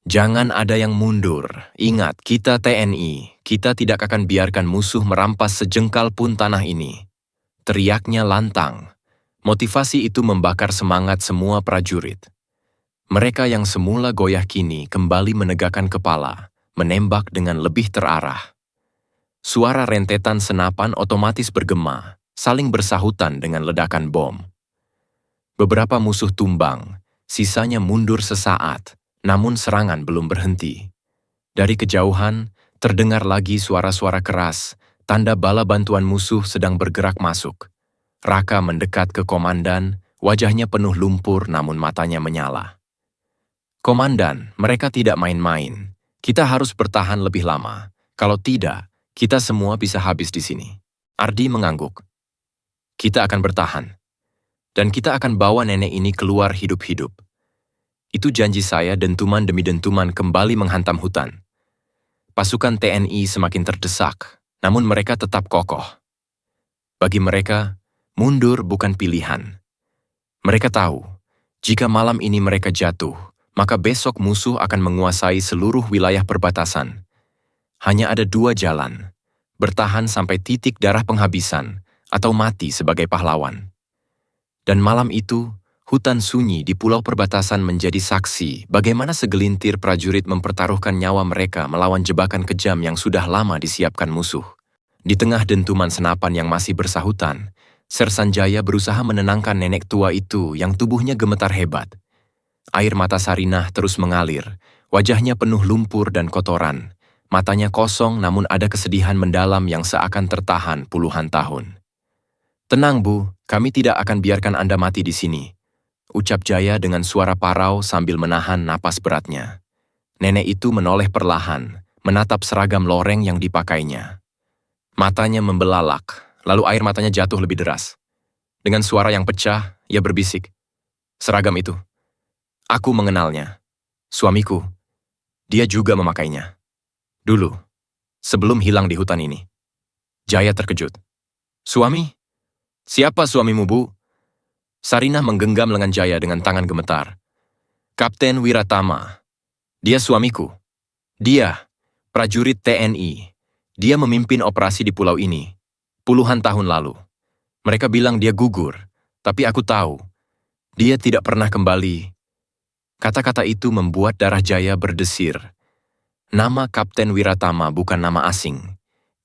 "Jangan ada yang mundur. Ingat, kita TNI. Kita tidak akan biarkan musuh merampas sejengkal pun tanah ini." Teriaknya lantang. Motivasi itu membakar semangat semua prajurit. Mereka yang semula goyah kini kembali menegakkan kepala, menembak dengan lebih terarah. Suara rentetan senapan otomatis bergema, saling bersahutan dengan ledakan bom. Beberapa musuh tumbang, sisanya mundur sesaat, namun serangan belum berhenti. Dari kejauhan, terdengar lagi suara-suara keras, tanda bala bantuan musuh sedang bergerak masuk. Raka mendekat ke komandan, wajahnya penuh lumpur namun matanya menyala. "Komandan, mereka tidak main-main. Kita harus bertahan lebih lama. Kalau tidak, kita semua bisa habis di sini." Ardi mengangguk. "Kita akan bertahan. Dan kita akan bawa nenek ini keluar hidup-hidup. Itu janji saya." Dentuman demi dentuman kembali menghantam hutan. Pasukan TNI semakin terdesak, namun mereka tetap kokoh. Bagi mereka, mundur bukan pilihan. Mereka tahu, jika malam ini mereka jatuh, maka besok musuh akan menguasai seluruh wilayah perbatasan. Hanya ada 2 jalan, bertahan sampai titik darah penghabisan, atau mati sebagai pahlawan. Dan malam itu, hutan sunyi di pulau perbatasan menjadi saksi bagaimana segelintir prajurit mempertaruhkan nyawa mereka melawan jebakan kejam yang sudah lama disiapkan musuh. Di tengah dentuman senapan yang masih bersahutan, Sersan Jaya berusaha menenangkan nenek tua itu yang tubuhnya gemetar hebat. Air mata Sarinah terus mengalir, wajahnya penuh lumpur dan kotoran. Matanya kosong namun ada kesedihan mendalam yang seakan tertahan puluhan tahun. "Tenang, Bu, kami tidak akan biarkan Anda mati di sini," ucap Jaya dengan suara parau sambil menahan napas beratnya. Nenek itu menoleh perlahan, menatap seragam loreng yang dipakainya. Matanya membelalak, lalu air matanya jatuh lebih deras. Dengan suara yang pecah, ia berbisik, "Seragam itu. Aku mengenalnya. Suamiku. Dia juga memakainya. Dulu, sebelum hilang di hutan ini." Jaya terkejut. "Suami? Siapa suamimu, Bu?" Sarinah menggenggam lengan Jaya dengan tangan gemetar. "Kapten Wiratama. Dia suamiku. Dia, prajurit TNI. Dia memimpin operasi di pulau ini puluhan tahun lalu. Mereka bilang dia gugur, tapi aku tahu, dia tidak pernah kembali." Kata-kata itu membuat darah Jaya berdesir. Nama Kapten Wiratama bukan nama asing.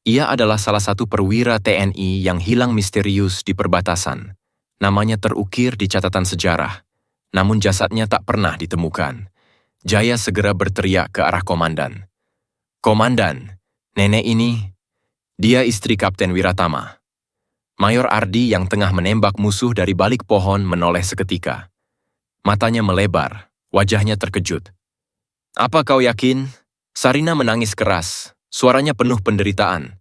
Ia adalah salah satu perwira TNI yang hilang misterius di perbatasan. Namanya terukir di catatan sejarah, namun jasadnya tak pernah ditemukan. Jaya segera berteriak ke arah komandan. "Komandan, nenek ini, dia istri Kapten Wiratama." Mayor Ardi yang tengah menembak musuh dari balik pohon menoleh seketika. Matanya melebar, wajahnya terkejut. "Apa kau yakin?" Sarinah menangis keras, suaranya penuh penderitaan.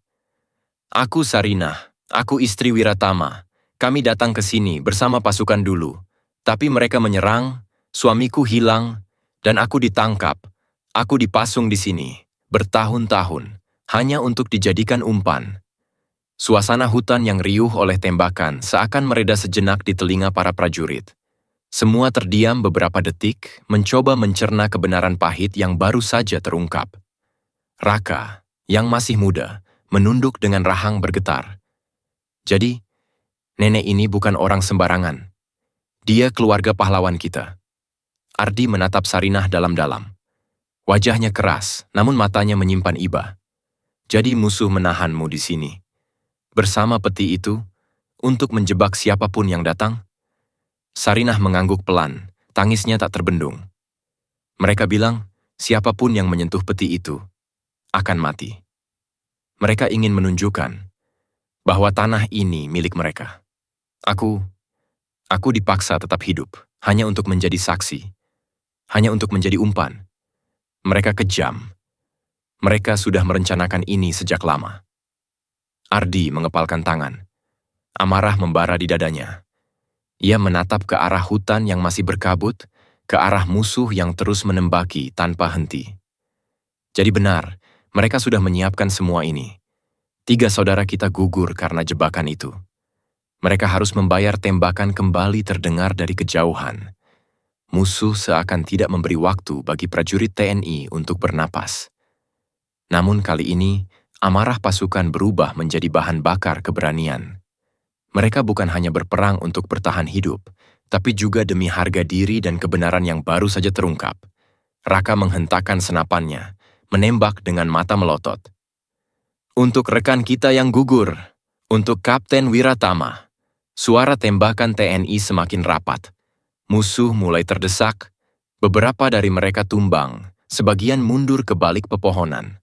"Aku Sarinah, aku istri Wiratama. Kami datang ke sini bersama pasukan dulu. Tapi mereka menyerang, suamiku hilang, dan aku ditangkap. Aku dipasung di sini, bertahun-tahun, hanya untuk dijadikan umpan." Suasana hutan yang riuh oleh tembakan seakan mereda sejenak di telinga para prajurit. Semua terdiam beberapa detik, mencoba mencerna kebenaran pahit yang baru saja terungkap. Raka, yang masih muda, menunduk dengan rahang bergetar. "Jadi, nenek ini bukan orang sembarangan. Dia keluarga pahlawan kita." Ardi menatap Sarinah dalam-dalam. Wajahnya keras, namun matanya menyimpan iba. "Jadi musuh menahanmu di sini, bersama peti itu, untuk menjebak siapapun yang datang?" Sarinah mengangguk pelan, tangisnya tak terbendung. "Mereka bilang, siapapun yang menyentuh peti itu, akan mati. Mereka ingin menunjukkan bahwa tanah ini milik mereka. Aku dipaksa tetap hidup, hanya untuk menjadi saksi, hanya untuk menjadi umpan. Mereka kejam. Mereka sudah merencanakan ini sejak lama." Ardi mengepalkan tangan. Amarah membara di dadanya. Ia menatap ke arah hutan yang masih berkabut, ke arah musuh yang terus menembaki tanpa henti. "Jadi benar, mereka sudah menyiapkan semua ini. 3 saudara kita gugur karena jebakan itu. Mereka harus membayar tembakan kembali terdengar dari kejauhan. Musuh seakan tidak memberi waktu bagi prajurit TNI untuk bernapas. Namun kali ini, amarah pasukan berubah menjadi bahan bakar keberanian. Mereka bukan hanya berperang untuk bertahan hidup, tapi juga demi harga diri dan kebenaran yang baru saja terungkap. Raka menghentakkan senapannya, menembak dengan mata melotot. "Untuk rekan kita yang gugur, untuk Kapten Wiratama." Suara tembakan TNI semakin rapat. Musuh mulai terdesak, beberapa dari mereka tumbang, sebagian mundur ke balik pepohonan.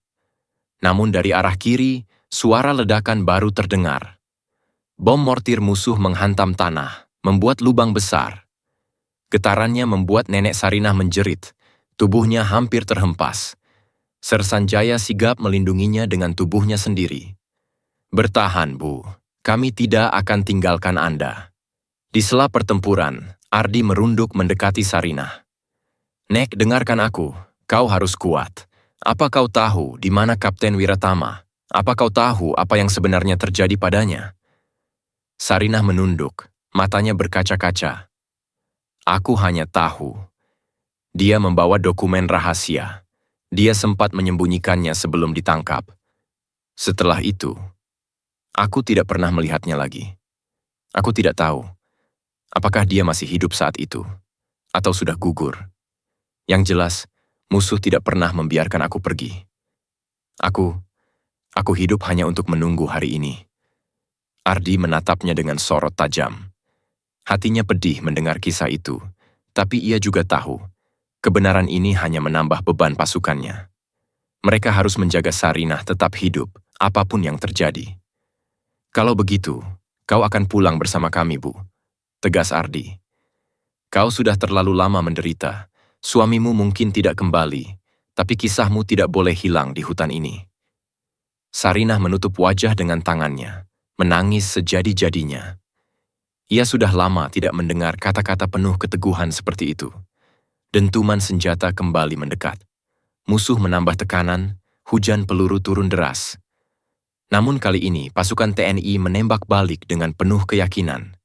Namun dari arah kiri, suara ledakan baru terdengar. Bom mortir musuh menghantam tanah, membuat lubang besar. Getarannya membuat nenek Sarinah menjerit, tubuhnya hampir terhempas. Sersan Jaya sigap melindunginya dengan tubuhnya sendiri. "Bertahan, Bu. Kami tidak akan tinggalkan Anda." Di sela pertempuran, Ardi merunduk mendekati Sarinah. "Nek, dengarkan aku. Kau harus kuat. Apa kau tahu di mana Kapten Wiratama? Apa kau tahu apa yang sebenarnya terjadi padanya?" Sarinah menunduk, matanya berkaca-kaca. "Aku hanya tahu. Dia membawa dokumen rahasia. Dia sempat menyembunyikannya sebelum ditangkap. Setelah itu, aku tidak pernah melihatnya lagi. Aku tidak tahu apakah dia masih hidup saat itu, atau sudah gugur. Yang jelas, musuh tidak pernah membiarkan aku pergi. Aku hidup hanya untuk menunggu hari ini." Ardi menatapnya dengan sorot tajam. Hatinya pedih mendengar kisah itu, tapi ia juga tahu, kebenaran ini hanya menambah beban pasukannya. Mereka harus menjaga Sarinah tetap hidup, apapun yang terjadi. "Kalau begitu, kau akan pulang bersama kami, Bu," tegas Ardi. "Kau sudah terlalu lama menderita. Suamimu mungkin tidak kembali, tapi kisahmu tidak boleh hilang di hutan ini." Sarinah menutup wajah dengan tangannya, menangis sejadi-jadinya. Ia sudah lama tidak mendengar kata-kata penuh keteguhan seperti itu. Dentuman senjata kembali mendekat. Musuh menambah tekanan, hujan peluru turun deras. Namun kali ini pasukan TNI menembak balik dengan penuh keyakinan.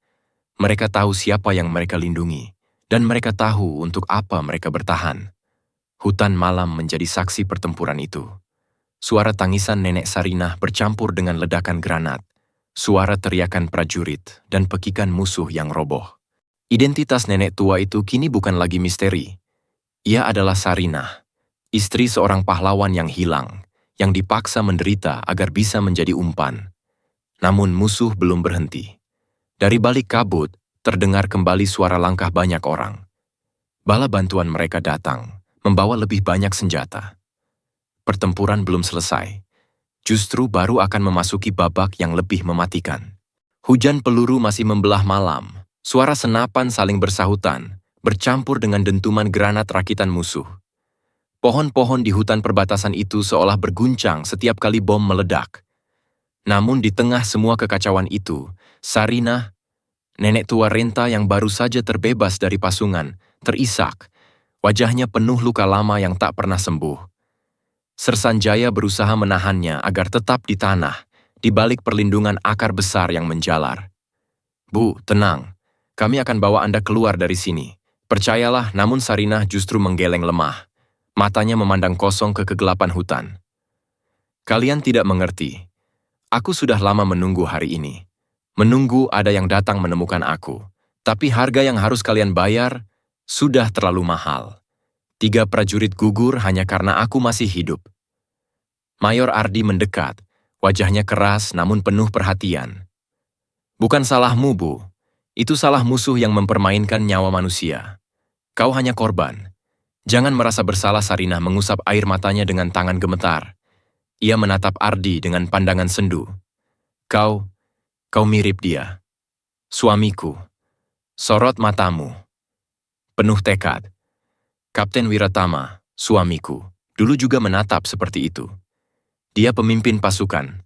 Mereka tahu siapa yang mereka lindungi, dan mereka tahu untuk apa mereka bertahan. Hutan malam menjadi saksi pertempuran itu. Suara tangisan nenek Sarinah bercampur dengan ledakan granat, suara teriakan prajurit, dan pekikan musuh yang roboh. Identitas nenek tua itu kini bukan lagi misteri. Ia adalah Sarinah, istri seorang pahlawan yang hilang, yang dipaksa menderita agar bisa menjadi umpan. Namun musuh belum berhenti. Dari balik kabut, terdengar kembali suara langkah banyak orang. Bala bantuan mereka datang, membawa lebih banyak senjata. Pertempuran belum selesai. Justru baru akan memasuki babak yang lebih mematikan. Hujan peluru masih membelah malam. Suara senapan saling bersahutan, bercampur dengan dentuman granat rakitan musuh. Pohon-pohon di hutan perbatasan itu seolah berguncang setiap kali bom meledak. Namun di tengah semua kekacauan itu, Sarinah, nenek tua renta yang baru saja terbebas dari pasungan, terisak. Wajahnya penuh luka lama yang tak pernah sembuh. Sersanjaya berusaha menahannya agar tetap di tanah, di balik perlindungan akar besar yang menjalar. "Bu, tenang. Kami akan bawa Anda keluar dari sini. Percayalah." Namun Sarinah justru menggeleng lemah. Matanya memandang kosong ke kegelapan hutan. "Kalian tidak mengerti. Aku sudah lama menunggu hari ini. Menunggu ada yang datang menemukan aku. Tapi harga yang harus kalian bayar sudah terlalu mahal. 3 prajurit gugur hanya karena aku masih hidup." Mayor Ardi mendekat, wajahnya keras namun penuh perhatian. "Bukan salahmu, Bu. Itu salah musuh yang mempermainkan nyawa manusia. Kau hanya korban. Jangan merasa bersalah." Sarinah mengusap air matanya dengan tangan gemetar. Ia menatap Ardi dengan pandangan sendu. Kau mirip dia. Suamiku." Sorot matamu. Penuh tekad. Kapten Wiratama, suamiku, dulu juga menatap seperti itu. Dia pemimpin pasukan.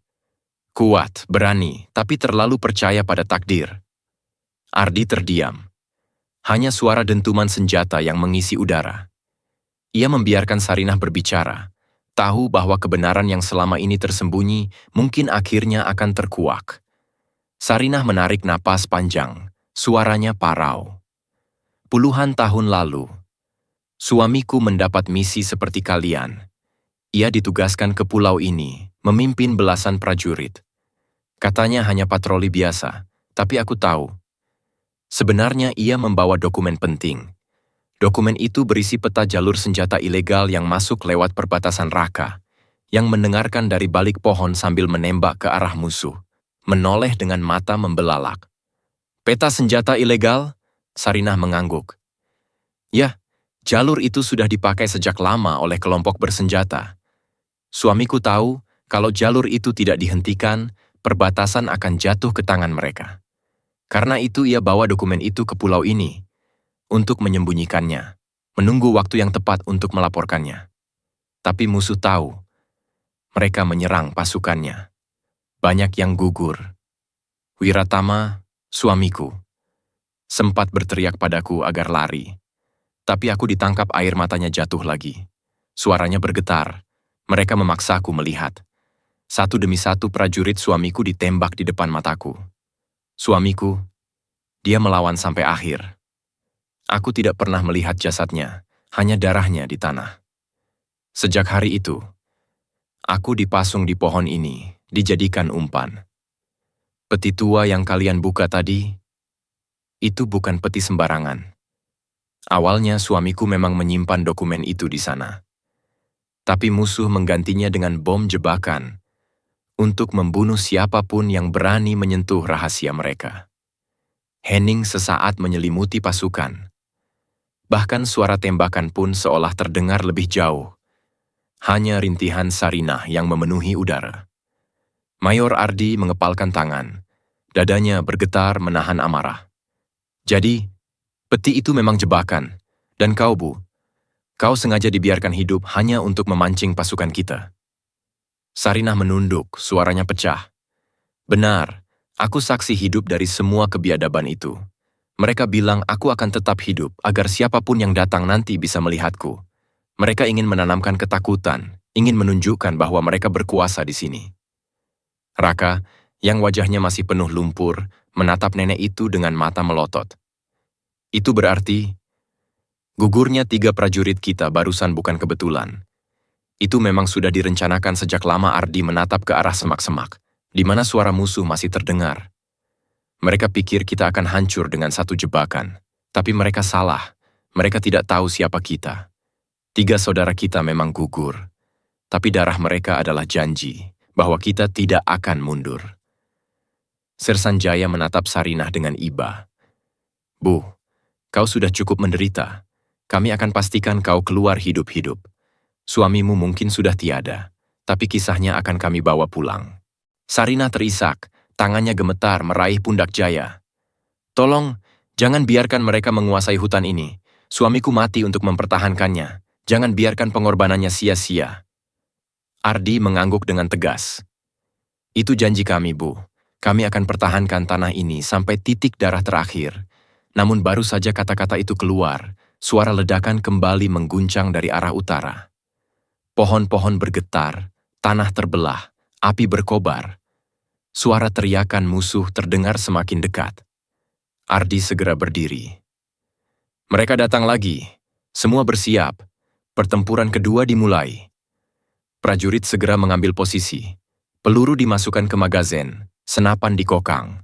Kuat, berani, tapi terlalu percaya pada takdir. Ardi terdiam. Hanya suara dentuman senjata yang mengisi udara. Ia membiarkan Sarinah berbicara, tahu bahwa kebenaran yang selama ini tersembunyi mungkin akhirnya akan terkuak. Sarinah menarik napas panjang, suaranya parau. "Puluhan tahun lalu, suamiku mendapat misi seperti kalian. Ia ditugaskan ke pulau ini, memimpin belasan prajurit. Katanya hanya patroli biasa, tapi aku tahu. Sebenarnya ia membawa dokumen penting. Dokumen itu berisi peta jalur senjata ilegal yang masuk lewat perbatasan Raka, yang mendengarkan dari balik pohon sambil menembak ke arah musuh, menoleh dengan mata membelalak." "Peta senjata ilegal?" Sarinah mengangguk. "Ya, jalur itu sudah dipakai sejak lama oleh kelompok bersenjata. Suamiku tahu kalau jalur itu tidak dihentikan, perbatasan akan jatuh ke tangan mereka. Karena itu ia bawa dokumen itu ke pulau ini, untuk menyembunyikannya, menunggu waktu yang tepat untuk melaporkannya. Tapi musuh tahu, mereka menyerang pasukannya. Banyak yang gugur. Wiratama, suamiku, sempat berteriak padaku agar lari. Tapi aku ditangkap." Air matanya jatuh lagi. Suaranya bergetar. Mereka memaksaku melihat. Satu demi satu prajurit suamiku ditembak di depan mataku. Suamiku, dia melawan sampai akhir. Aku tidak pernah melihat jasadnya, hanya darahnya di tanah. Sejak hari itu, aku dipasung di pohon ini, dijadikan umpan. Peti tua yang kalian buka tadi, itu bukan peti sembarangan. Awalnya suamiku memang menyimpan dokumen itu di sana. Tapi musuh menggantinya dengan bom jebakan untuk membunuh siapapun yang berani menyentuh rahasia mereka. Hening sesaat menyelimuti pasukan. Bahkan suara tembakan pun seolah terdengar lebih jauh. Hanya rintihan Sarinah yang memenuhi udara. Mayor Ardi mengepalkan tangan. Dadanya bergetar menahan amarah. "Jadi, peti itu memang jebakan. Dan kau, Bu, kau sengaja dibiarkan hidup hanya untuk memancing pasukan kita." Sarinah menunduk, suaranya pecah. Benar, aku saksi hidup dari semua kebiadaban itu. Mereka bilang aku akan tetap hidup agar siapapun yang datang nanti bisa melihatku. Mereka ingin menanamkan ketakutan, ingin menunjukkan bahwa mereka berkuasa di sini. Raka, yang wajahnya masih penuh lumpur, menatap nenek itu dengan mata melotot. Itu berarti, gugurnya 3 prajurit kita barusan bukan kebetulan. Itu memang sudah direncanakan sejak lama. Ardi menatap ke arah semak-semak, di mana suara musuh masih terdengar. Mereka pikir kita akan hancur dengan satu jebakan, tapi mereka salah. Mereka tidak tahu siapa kita. 3 saudara kita memang gugur, tapi darah mereka adalah janji bahwa kita tidak akan mundur. Sersan Jaya menatap Sarinah dengan iba. Bu, kau sudah cukup menderita. Kami akan pastikan kau keluar hidup-hidup. Suamimu mungkin sudah tiada, tapi kisahnya akan kami bawa pulang. Sarinah terisak, tangannya gemetar meraih pundak Jaya. Tolong, jangan biarkan mereka menguasai hutan ini. Suamiku mati untuk mempertahankannya. Jangan biarkan pengorbanannya sia-sia. Ardi mengangguk dengan tegas. Itu janji kami, Bu. Kami akan pertahankan tanah ini sampai titik darah terakhir. Namun baru saja kata-kata itu keluar, suara ledakan kembali mengguncang dari arah utara. Pohon-pohon bergetar, tanah terbelah, api berkobar. Suara teriakan musuh terdengar semakin dekat. Ardi segera berdiri. Mereka datang lagi. Semua bersiap. Pertempuran kedua dimulai. Prajurit segera mengambil posisi. Peluru dimasukkan ke magazen, senapan dikokang.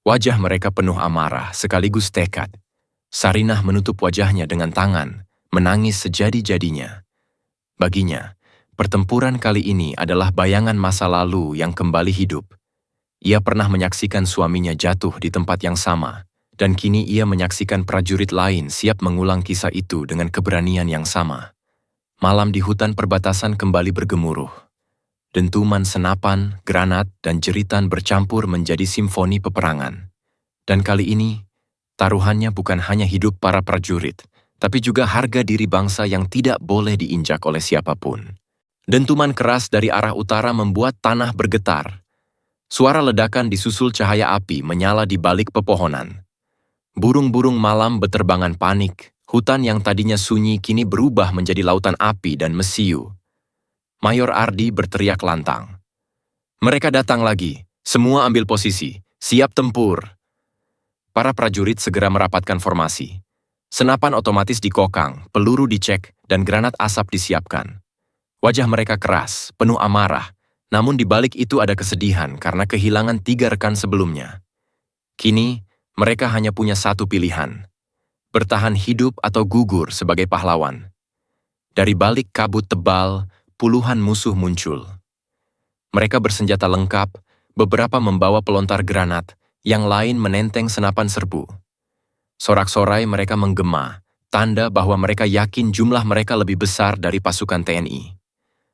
Wajah mereka penuh amarah sekaligus tekad. Sarinah menutup wajahnya dengan tangan, menangis sejadi-jadinya. Baginya, pertempuran kali ini adalah bayangan masa lalu yang kembali hidup. Ia pernah menyaksikan suaminya jatuh di tempat yang sama, dan kini ia menyaksikan prajurit lain siap mengulang kisah itu dengan keberanian yang sama. Malam di hutan perbatasan kembali bergemuruh. Dentuman senapan, granat, dan jeritan bercampur menjadi simfoni peperangan. Dan kali ini, taruhannya bukan hanya hidup para prajurit, tapi juga harga diri bangsa yang tidak boleh diinjak oleh siapapun. Dentuman keras dari arah utara membuat tanah bergetar. Suara ledakan disusul cahaya api menyala di balik pepohonan. Burung-burung malam beterbangan panik. Hutan yang tadinya sunyi kini berubah menjadi lautan api dan mesiu. Mayor Ardi berteriak lantang. Mereka datang lagi. Semua ambil posisi. Siap tempur. Para prajurit segera merapatkan formasi. Senapan otomatis dikokang, peluru dicek, dan granat asap disiapkan. Wajah mereka keras, penuh amarah, namun di balik itu ada kesedihan karena kehilangan 3 rekan sebelumnya. Kini, mereka hanya punya satu pilihan. Bertahan hidup atau gugur sebagai pahlawan. Dari balik kabut tebal, puluhan musuh muncul. Mereka bersenjata lengkap, beberapa membawa pelontar granat, yang lain menenteng senapan serbu. Sorak-sorai mereka menggema, tanda bahwa mereka yakin jumlah mereka lebih besar dari pasukan TNI.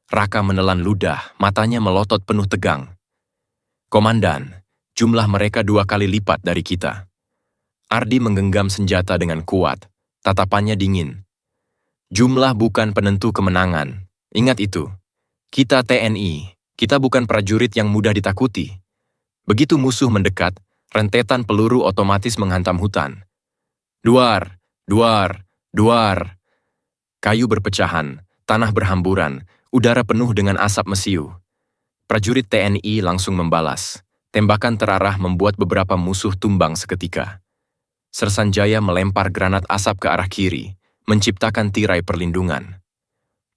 Raka menelan ludah, matanya melotot penuh tegang. Komandan, jumlah mereka 2 kali lipat dari kita. Ardi menggenggam senjata dengan kuat, tatapannya dingin. Jumlah bukan penentu kemenangan, ingat itu. Kita TNI, kita bukan prajurit yang mudah ditakuti. Begitu musuh mendekat, rentetan peluru otomatis menghantam hutan. Duar, duar, duar. Kayu berpecahan, tanah berhamburan, udara penuh dengan asap mesiu. Prajurit TNI langsung membalas. Tembakan terarah membuat beberapa musuh tumbang seketika. Sersan Jaya melempar granat asap ke arah kiri, menciptakan tirai perlindungan.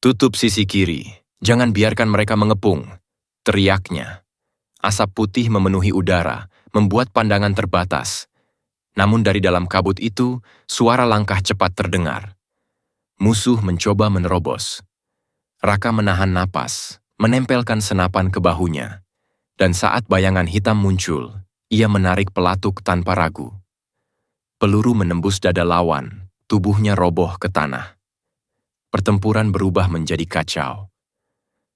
Tutup sisi kiri, jangan biarkan mereka mengepung, teriaknya. Asap putih memenuhi udara, membuat pandangan terbatas. Namun dari dalam kabut itu, suara langkah cepat terdengar. Musuh mencoba menerobos. Raka menahan napas, menempelkan senapan ke bahunya. Dan saat bayangan hitam muncul, ia menarik pelatuk tanpa ragu. Peluru menembus dada lawan, tubuhnya roboh ke tanah. Pertempuran berubah menjadi kacau.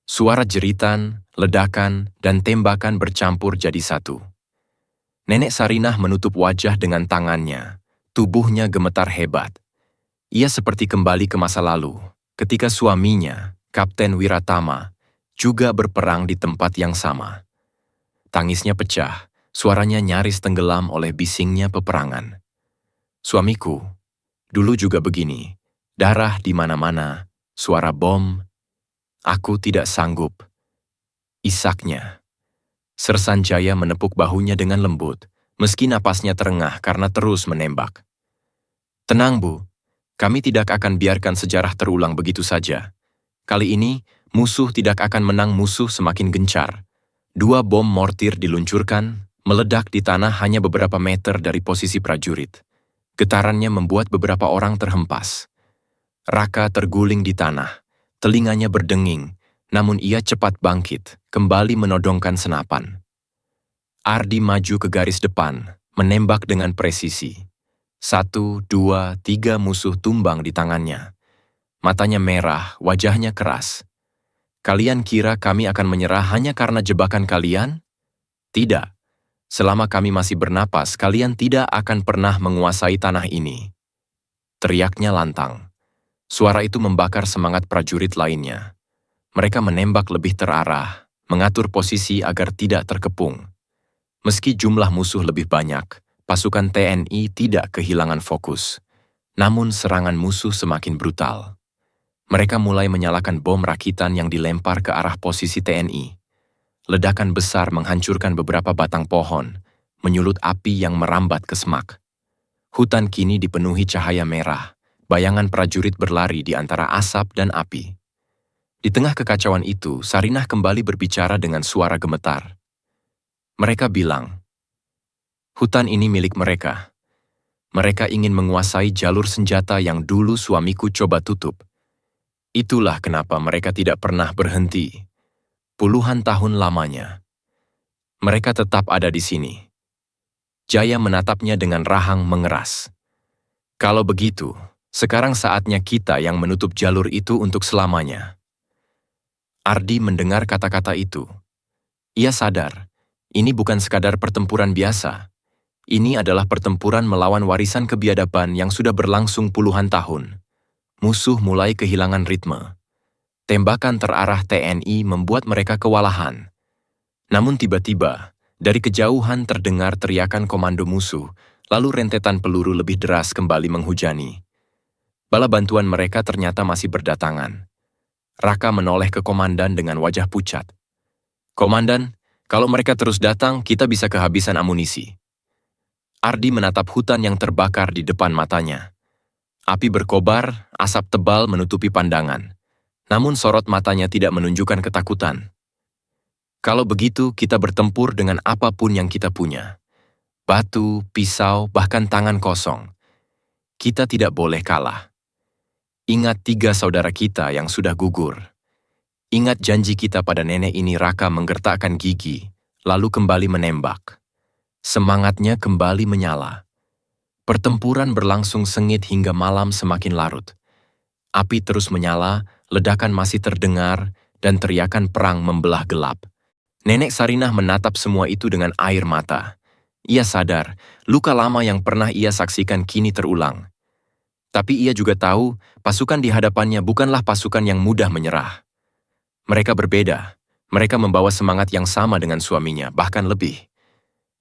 Suara jeritan, ledakan, dan tembakan bercampur jadi satu. Nenek Sarinah menutup wajah dengan tangannya, tubuhnya gemetar hebat. Ia seperti kembali ke masa lalu, ketika suaminya, Kapten Wiratama, juga berperang di tempat yang sama. Tangisnya pecah, suaranya nyaris tenggelam oleh bisingnya peperangan. Suamiku, dulu juga begini, darah di mana-mana, suara bom. Aku tidak sanggup. Isaknya. Sersan Jaya menepuk bahunya dengan lembut, meski napasnya terengah karena terus menembak. Tenang, Bu. Kami tidak akan biarkan sejarah terulang begitu saja. Kali ini, musuh tidak akan menang, musuh semakin gencar. 2 bom mortir diluncurkan, meledak di tanah hanya beberapa meter dari posisi prajurit. Getarannya membuat beberapa orang terhempas. Raka terguling di tanah, telinganya berdenging, namun ia cepat bangkit, kembali menodongkan senapan. Ardi maju ke garis depan, menembak dengan presisi. 1, 2, 3 musuh tumbang di tangannya. Matanya merah, wajahnya keras. Kalian kira kami akan menyerah hanya karena jebakan kalian? Tidak. Selama kami masih bernapas, kalian tidak akan pernah menguasai tanah ini. Teriaknya lantang. Suara itu membakar semangat prajurit lainnya. Mereka menembak lebih terarah, mengatur posisi agar tidak terkepung. Meski jumlah musuh lebih banyak, pasukan TNI tidak kehilangan fokus. Namun serangan musuh semakin brutal. Mereka mulai menyalakan bom rakitan yang dilempar ke arah posisi TNI. Ledakan besar menghancurkan beberapa batang pohon, menyulut api yang merambat ke semak. Hutan kini dipenuhi cahaya merah, bayangan prajurit berlari di antara asap dan api. Di tengah kekacauan itu, Sarinah kembali berbicara dengan suara gemetar. Mereka bilang, hutan ini milik mereka. Mereka ingin menguasai jalur senjata yang dulu suamiku coba tutup. Itulah kenapa mereka tidak pernah berhenti. Puluhan tahun lamanya. Mereka tetap ada di sini. Jaya menatapnya dengan rahang mengeras. Kalau begitu, sekarang saatnya kita yang menutup jalur itu untuk selamanya. Ardi mendengar kata-kata itu. Ia sadar. Ini bukan sekadar pertempuran biasa. Ini adalah pertempuran melawan warisan kebiadaban yang sudah berlangsung puluhan tahun. Musuh mulai kehilangan ritme. Tembakan terarah TNI membuat mereka kewalahan. Namun tiba-tiba, dari kejauhan terdengar teriakan komando musuh, lalu rentetan peluru lebih deras kembali menghujani. Bala bantuan mereka ternyata masih berdatangan. Raka menoleh ke komandan dengan wajah pucat. Komandan, kalau mereka terus datang, kita bisa kehabisan amunisi. Ardi menatap hutan yang terbakar di depan matanya. Api berkobar, asap tebal menutupi pandangan. Namun sorot matanya tidak menunjukkan ketakutan. Kalau begitu, kita bertempur dengan apapun yang kita punya. Batu, pisau, bahkan tangan kosong. Kita tidak boleh kalah. Ingat 3 saudara kita yang sudah gugur. Ingat janji kita pada nenek ini. Raka menggertakkan gigi, lalu kembali menembak. Semangatnya kembali menyala. Pertempuran berlangsung sengit hingga malam semakin larut. Api terus menyala, ledakan masih terdengar, dan teriakan perang membelah gelap. Nenek Sarinah menatap semua itu dengan air mata. Ia sadar, luka lama yang pernah ia saksikan kini terulang. Tapi ia juga tahu, pasukan di hadapannya bukanlah pasukan yang mudah menyerah. Mereka berbeda. Mereka membawa semangat yang sama dengan suaminya, bahkan lebih.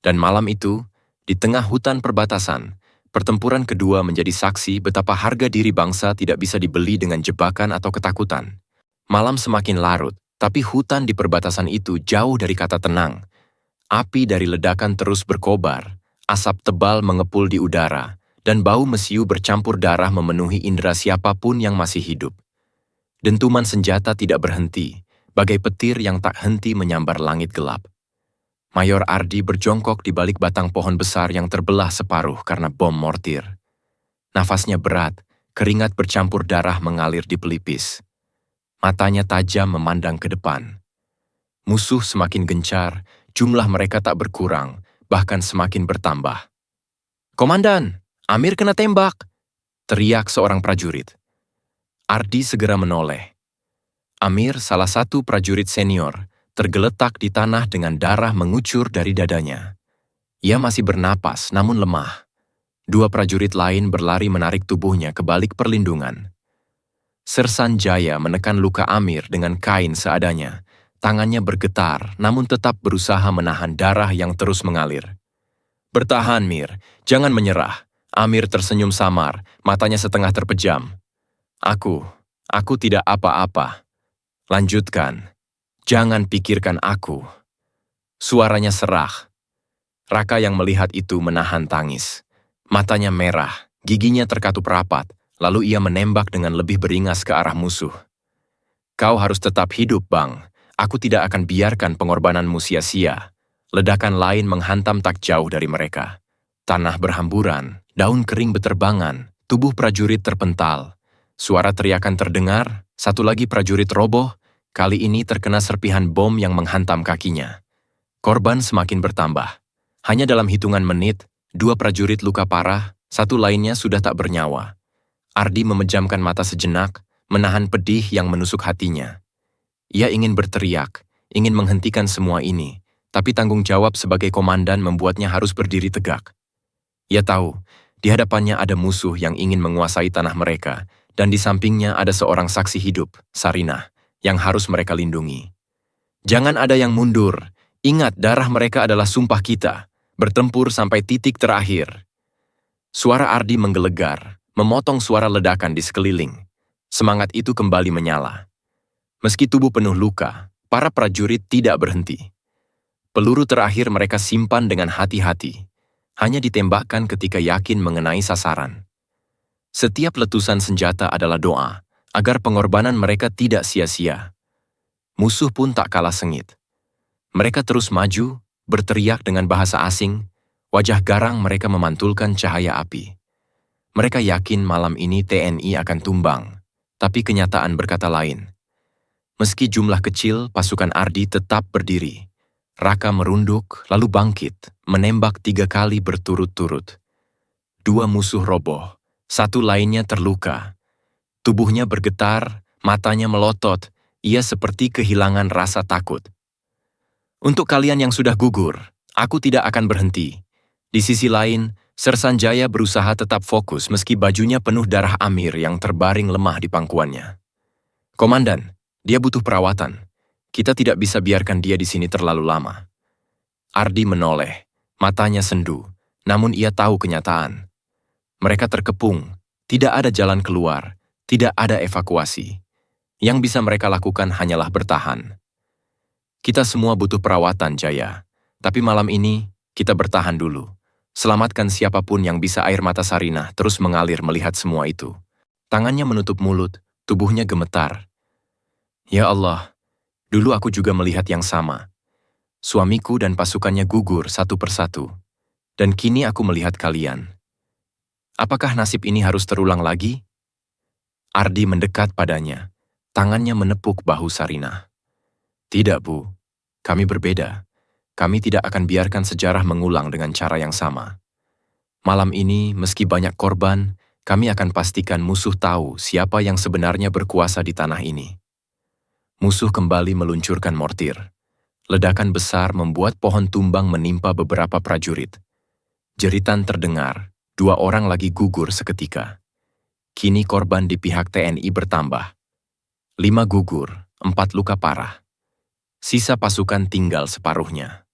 Dan malam itu, di tengah hutan perbatasan, pertempuran kedua menjadi saksi betapa harga diri bangsa tidak bisa dibeli dengan jebakan atau ketakutan. Malam semakin larut, tapi hutan di perbatasan itu jauh dari kata tenang. Api dari ledakan terus berkobar, asap tebal mengepul di udara, dan bau mesiu bercampur darah memenuhi indera siapapun yang masih hidup. Dentuman senjata tidak berhenti, bagai petir yang tak henti menyambar langit gelap. Mayor Ardi berjongkok di balik batang pohon besar yang terbelah separuh karena bom mortir. Nafasnya berat, keringat bercampur darah mengalir di pelipis. Matanya tajam memandang ke depan. Musuh semakin gencar, jumlah mereka tak berkurang, bahkan semakin bertambah. "Komandan, Amir kena tembak!" teriak seorang prajurit. Ardi segera menoleh. Amir, salah satu prajurit senior, tergeletak di tanah dengan darah mengucur dari dadanya. Ia masih bernapas, namun lemah. 2 prajurit lain berlari menarik tubuhnya ke balik perlindungan. Sersan Jaya menekan luka Amir dengan kain seadanya, Tangannya bergetar, namun tetap berusaha menahan darah yang terus mengalir. "Bertahan, Mir. Jangan menyerah." Amir tersenyum samar, matanya setengah terpejam. Aku tidak apa-apa." "Lanjutkan. Jangan pikirkan aku." Suaranya serah. Raka yang melihat itu menahan tangis. Matanya merah, giginya terkatup rapat, lalu ia menembak dengan lebih beringas ke arah musuh. "Kau harus tetap hidup, Bang. Aku tidak akan biarkan pengorbananmu sia-sia." Ledakan lain menghantam tak jauh dari mereka. Tanah berhamburan, daun kering beterbangan, tubuh prajurit terpental. Suara teriakan terdengar, satu lagi prajurit roboh, kali ini terkena serpihan bom yang menghantam kakinya. Korban semakin bertambah. Hanya dalam hitungan menit, 2 prajurit luka parah, satu lainnya sudah tak bernyawa. Ardi memejamkan mata sejenak, menahan pedih yang menusuk hatinya. Ia ingin berteriak, ingin menghentikan semua ini, tapi tanggung jawab sebagai komandan membuatnya harus berdiri tegak. Ia tahu, di hadapannya ada musuh yang ingin menguasai tanah mereka, dan di sampingnya ada seorang saksi hidup, Sarinah, yang harus mereka lindungi. "Jangan ada yang mundur. Ingat, darah mereka adalah sumpah kita. Bertempur sampai titik terakhir." Suara Ardi menggelegar, memotong suara ledakan di sekeliling. Semangat itu kembali menyala. Meski tubuh penuh luka, para prajurit tidak berhenti. Peluru terakhir mereka simpan dengan hati-hati, hanya ditembakkan ketika yakin mengenai sasaran. Setiap letusan senjata adalah doa, agar pengorbanan mereka tidak sia-sia. Musuh pun tak kalah sengit. Mereka terus maju, berteriak dengan bahasa asing, wajah garang mereka memantulkan cahaya api. Mereka yakin malam ini TNI akan tumbang, tapi kenyataan berkata lain. Meski jumlah kecil, pasukan Ardi tetap berdiri. Raka merunduk, lalu bangkit, menembak 3 kali berturut-turut. 2 musuh roboh, satu lainnya terluka. Tubuhnya bergetar, matanya melotot, ia seperti kehilangan rasa takut. "Untuk kalian yang sudah gugur, aku tidak akan berhenti." Di sisi lain, Sersan Jaya berusaha tetap fokus meski bajunya penuh darah Amir yang terbaring lemah di pangkuannya. "Komandan, dia butuh perawatan. Kita tidak bisa biarkan dia di sini terlalu lama." Ardi menoleh, matanya sendu, namun ia tahu kenyataan. Mereka terkepung, tidak ada jalan keluar, tidak ada evakuasi. Yang bisa mereka lakukan hanyalah bertahan. "Kita semua butuh perawatan, Jaya. Tapi malam ini, kita bertahan dulu. Selamatkan siapapun yang bisa." Air mata Sarinah terus mengalir melihat semua itu. Tangannya menutup mulut, tubuhnya gemetar. "Ya Allah, dulu aku juga melihat yang sama. Suamiku dan pasukannya gugur satu persatu. Dan kini aku melihat kalian. Apakah nasib ini harus terulang lagi?" Ardi mendekat padanya. Tangannya menepuk bahu Sarinah. "Tidak, Bu. Kami berbeda. Kami tidak akan biarkan sejarah mengulang dengan cara yang sama. Malam ini, meski banyak korban, kami akan pastikan musuh tahu siapa yang sebenarnya berkuasa di tanah ini." Musuh kembali meluncurkan mortir. Ledakan besar membuat pohon tumbang menimpa beberapa prajurit. Jeritan terdengar, 2 orang lagi gugur seketika. Kini korban di pihak TNI bertambah. 5 gugur, 4 luka parah. Sisa pasukan tinggal separuhnya.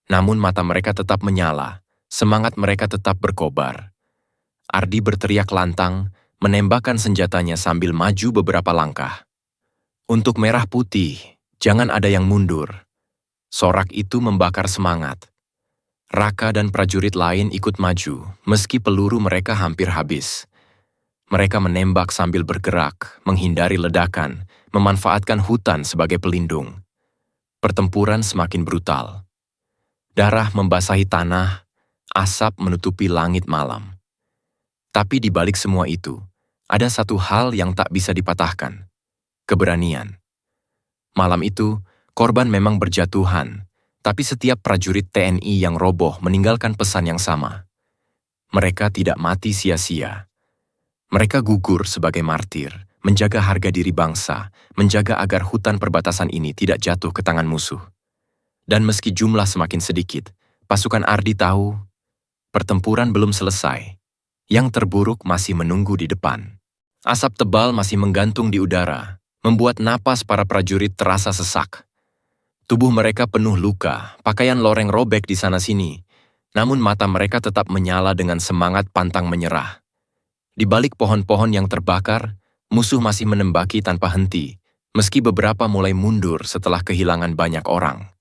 Namun mata mereka tetap menyala, semangat mereka tetap berkobar. Ardi berteriak lantang, menembakkan senjatanya sambil maju beberapa langkah. "Untuk merah putih, jangan ada yang mundur." Sorak itu membakar semangat. Raka dan prajurit lain ikut maju, meski peluru mereka hampir habis. Mereka menembak sambil bergerak, menghindari ledakan, memanfaatkan hutan sebagai pelindung. Pertempuran semakin brutal. Darah membasahi tanah, asap menutupi langit malam. Tapi di balik semua itu, ada satu hal yang tak bisa dipatahkan. Keberanian. Malam itu, korban memang berjatuhan, tapi setiap prajurit TNI yang roboh meninggalkan pesan yang sama. Mereka tidak mati sia-sia. Mereka gugur sebagai martir, menjaga harga diri bangsa, menjaga agar hutan perbatasan ini tidak jatuh ke tangan musuh. Dan meski jumlah semakin sedikit, pasukan Ardi tahu, pertempuran belum selesai. Yang terburuk masih menunggu di depan. Asap tebal masih menggantung di udara, membuat napas para prajurit terasa sesak. Tubuh mereka penuh luka, pakaian loreng robek di sana-sini, namun mata mereka tetap menyala dengan semangat pantang menyerah. Di balik pohon-pohon yang terbakar, musuh masih menembaki tanpa henti, meski beberapa mulai mundur setelah kehilangan banyak orang.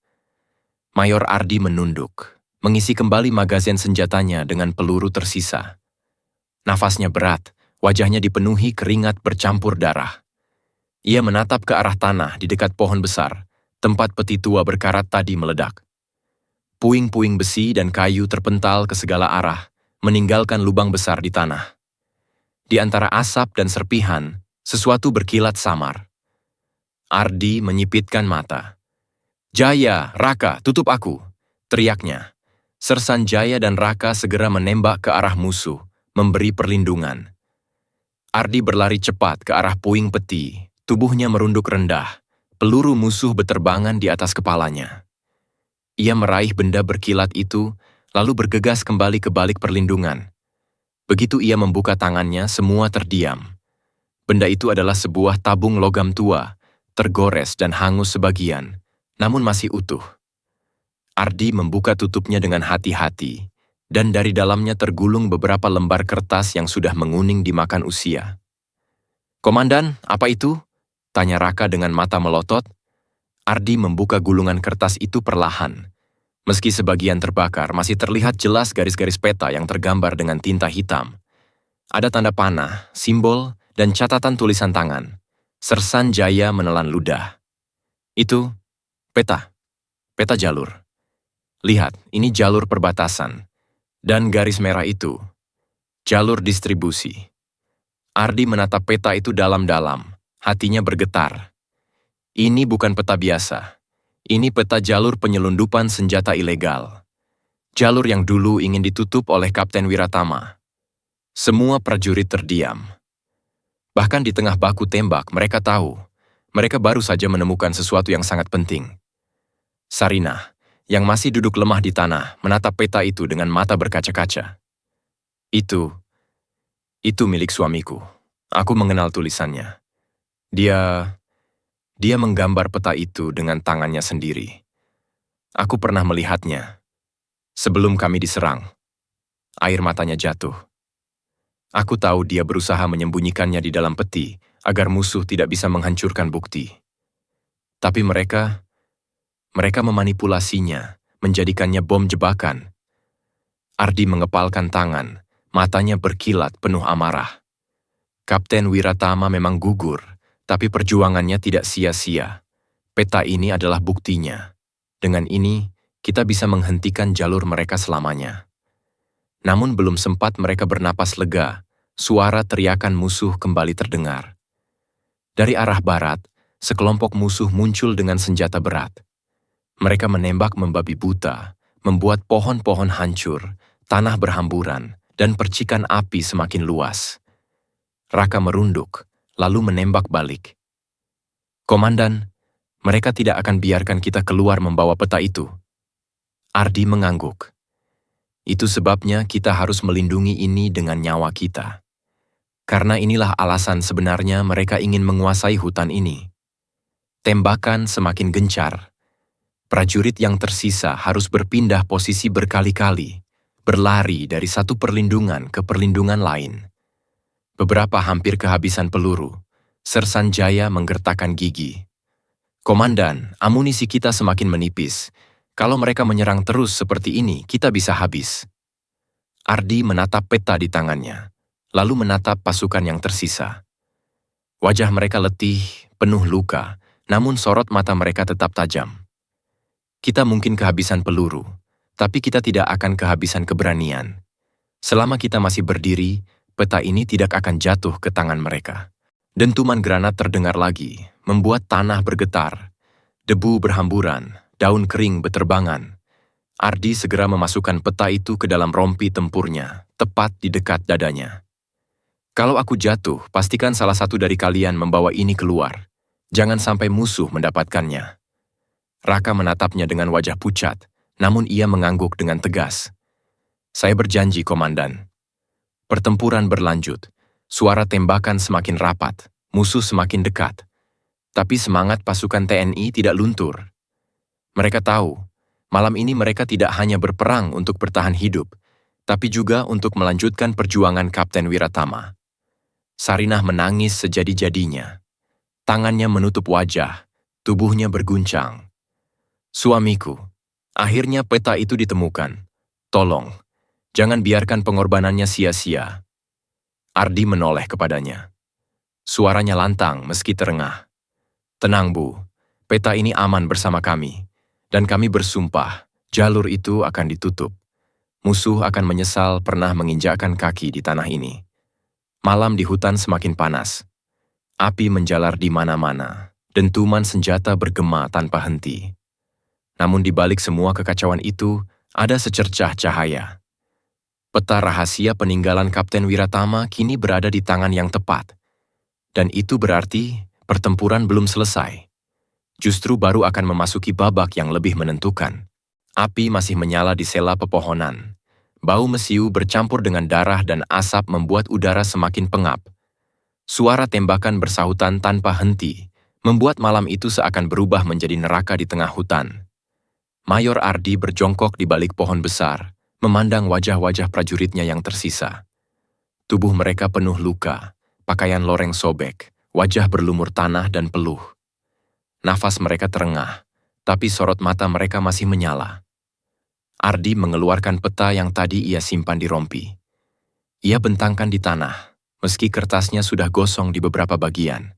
Mayor Ardi menunduk, mengisi kembali magazin senjatanya dengan peluru tersisa. Nafasnya berat, wajahnya dipenuhi keringat bercampur darah. Ia menatap ke arah tanah di dekat pohon besar, tempat peti tua berkarat tadi meledak. Puing-puing besi dan kayu terpental ke segala arah, meninggalkan lubang besar di tanah. Di antara asap dan serpihan, sesuatu berkilat samar. Ardi menyipitkan mata. "Jaya, Raka, tutup aku!" teriaknya. Sersan Jaya dan Raka segera menembak ke arah musuh, memberi perlindungan. Ardi berlari cepat ke arah puing peti, tubuhnya merunduk rendah. Peluru musuh beterbangan di atas kepalanya. Ia meraih benda berkilat itu, lalu bergegas kembali ke balik perlindungan. Begitu ia membuka tangannya, semua terdiam. Benda itu adalah sebuah tabung logam tua, tergores dan hangus sebagian, namun masih utuh. Ardi membuka tutupnya dengan hati-hati, dan dari dalamnya tergulung beberapa lembar kertas yang sudah menguning dimakan usia. "Komandan, apa itu?" tanya Raka dengan mata melotot. Ardi membuka gulungan kertas itu perlahan. Meski sebagian terbakar, masih terlihat jelas garis-garis peta yang tergambar dengan tinta hitam. Ada tanda panah, simbol, dan catatan tulisan tangan. Sersan Jaya menelan ludah. "Itu peta jalur. Lihat, ini jalur perbatasan. Dan garis merah itu, jalur distribusi." Ardi menatap peta itu dalam-dalam. Hatinya bergetar. Ini bukan peta biasa. Ini peta jalur penyelundupan senjata ilegal. Jalur yang dulu ingin ditutup oleh Kapten Wiratama. Semua prajurit terdiam. Bahkan di tengah baku tembak, mereka tahu. Mereka baru saja menemukan sesuatu yang sangat penting. Sarinah, yang masih duduk lemah di tanah, menatap peta itu dengan mata berkaca-kaca. Itu milik suamiku. Aku mengenal tulisannya. Dia menggambar peta itu dengan tangannya sendiri. Aku pernah melihatnya. Sebelum kami diserang, air matanya jatuh. Aku tahu dia berusaha menyembunyikannya di dalam peti agar musuh tidak bisa menghancurkan bukti. Tapi mereka memanipulasinya, menjadikannya bom jebakan. Ardi mengepalkan tangan, matanya berkilat penuh amarah. Kapten Wiratama memang gugur, tapi perjuangannya tidak sia-sia. Peta ini adalah buktinya. Dengan ini, kita bisa menghentikan jalur mereka selamanya. Namun belum sempat mereka bernapas lega, suara teriakan musuh kembali terdengar. Dari arah barat, sekelompok musuh muncul dengan senjata berat. Mereka menembak membabi buta, membuat pohon-pohon hancur, tanah berhamburan, dan percikan api semakin luas. Raka merunduk, lalu menembak balik. "Komandan, mereka tidak akan biarkan kita keluar membawa peta itu." Ardi mengangguk. "Itu sebabnya kita harus melindungi ini dengan nyawa kita. Karena inilah alasan sebenarnya mereka ingin menguasai hutan ini." Tembakan semakin gencar. Prajurit yang tersisa harus berpindah posisi berkali-kali, berlari dari satu perlindungan ke perlindungan lain. Beberapa hampir kehabisan peluru. Sersan Jaya menggertakkan gigi. "Komandan, amunisi kita semakin menipis. Kalau mereka menyerang terus seperti ini, kita bisa habis." Ardi menatap peta di tangannya, lalu menatap pasukan yang tersisa. Wajah mereka letih, penuh luka, namun sorot mata mereka tetap tajam. "Kita mungkin kehabisan peluru, tapi kita tidak akan kehabisan keberanian. Selama kita masih berdiri, peta ini tidak akan jatuh ke tangan mereka." Dentuman granat terdengar lagi, membuat tanah bergetar. Debu berhamburan, daun kering beterbangan. Ardi segera memasukkan peta itu ke dalam rompi tempurnya, tepat di dekat dadanya. "Kalau aku jatuh, pastikan salah satu dari kalian membawa ini keluar. Jangan sampai musuh mendapatkannya." Raka menatapnya dengan wajah pucat, namun ia mengangguk dengan tegas. "Saya berjanji, Komandan." Pertempuran berlanjut. Suara tembakan semakin rapat, musuh semakin dekat. Tapi semangat pasukan TNI tidak luntur. Mereka tahu, malam ini mereka tidak hanya berperang untuk bertahan hidup, tapi juga untuk melanjutkan perjuangan Kapten Wiratama. Sarinah menangis sejadi-jadinya. Tangannya menutup wajah, tubuhnya berguncang. Suamiku, akhirnya peta itu ditemukan. Tolong, jangan biarkan pengorbanannya sia-sia. Ardi menoleh kepadanya. Suaranya lantang meski terengah. Tenang, Bu. Peta ini aman bersama kami. Dan kami bersumpah, jalur itu akan ditutup. Musuh akan menyesal pernah menginjakkan kaki di tanah ini. Malam di hutan semakin panas. Api menjalar di mana-mana. Dentuman senjata bergema tanpa henti. Namun di balik semua kekacauan itu, ada secercah cahaya. Peta rahasia peninggalan Kapten Wiratama kini berada di tangan yang tepat. Dan itu berarti pertempuran belum selesai. Justru baru akan memasuki babak yang lebih menentukan. Api masih menyala di sela pepohonan. Bau mesiu bercampur dengan darah dan asap membuat udara semakin pengap. Suara tembakan bersahutan tanpa henti, membuat malam itu seakan berubah menjadi neraka di tengah hutan. Mayor Ardi berjongkok di balik pohon besar, memandang wajah-wajah prajuritnya yang tersisa. Tubuh mereka penuh luka, pakaian loreng sobek, wajah berlumur tanah dan peluh. Nafas mereka terengah, tapi sorot mata mereka masih menyala. Ardi mengeluarkan peta yang tadi ia simpan di rompi. Ia bentangkan di tanah, meski kertasnya sudah gosong di beberapa bagian.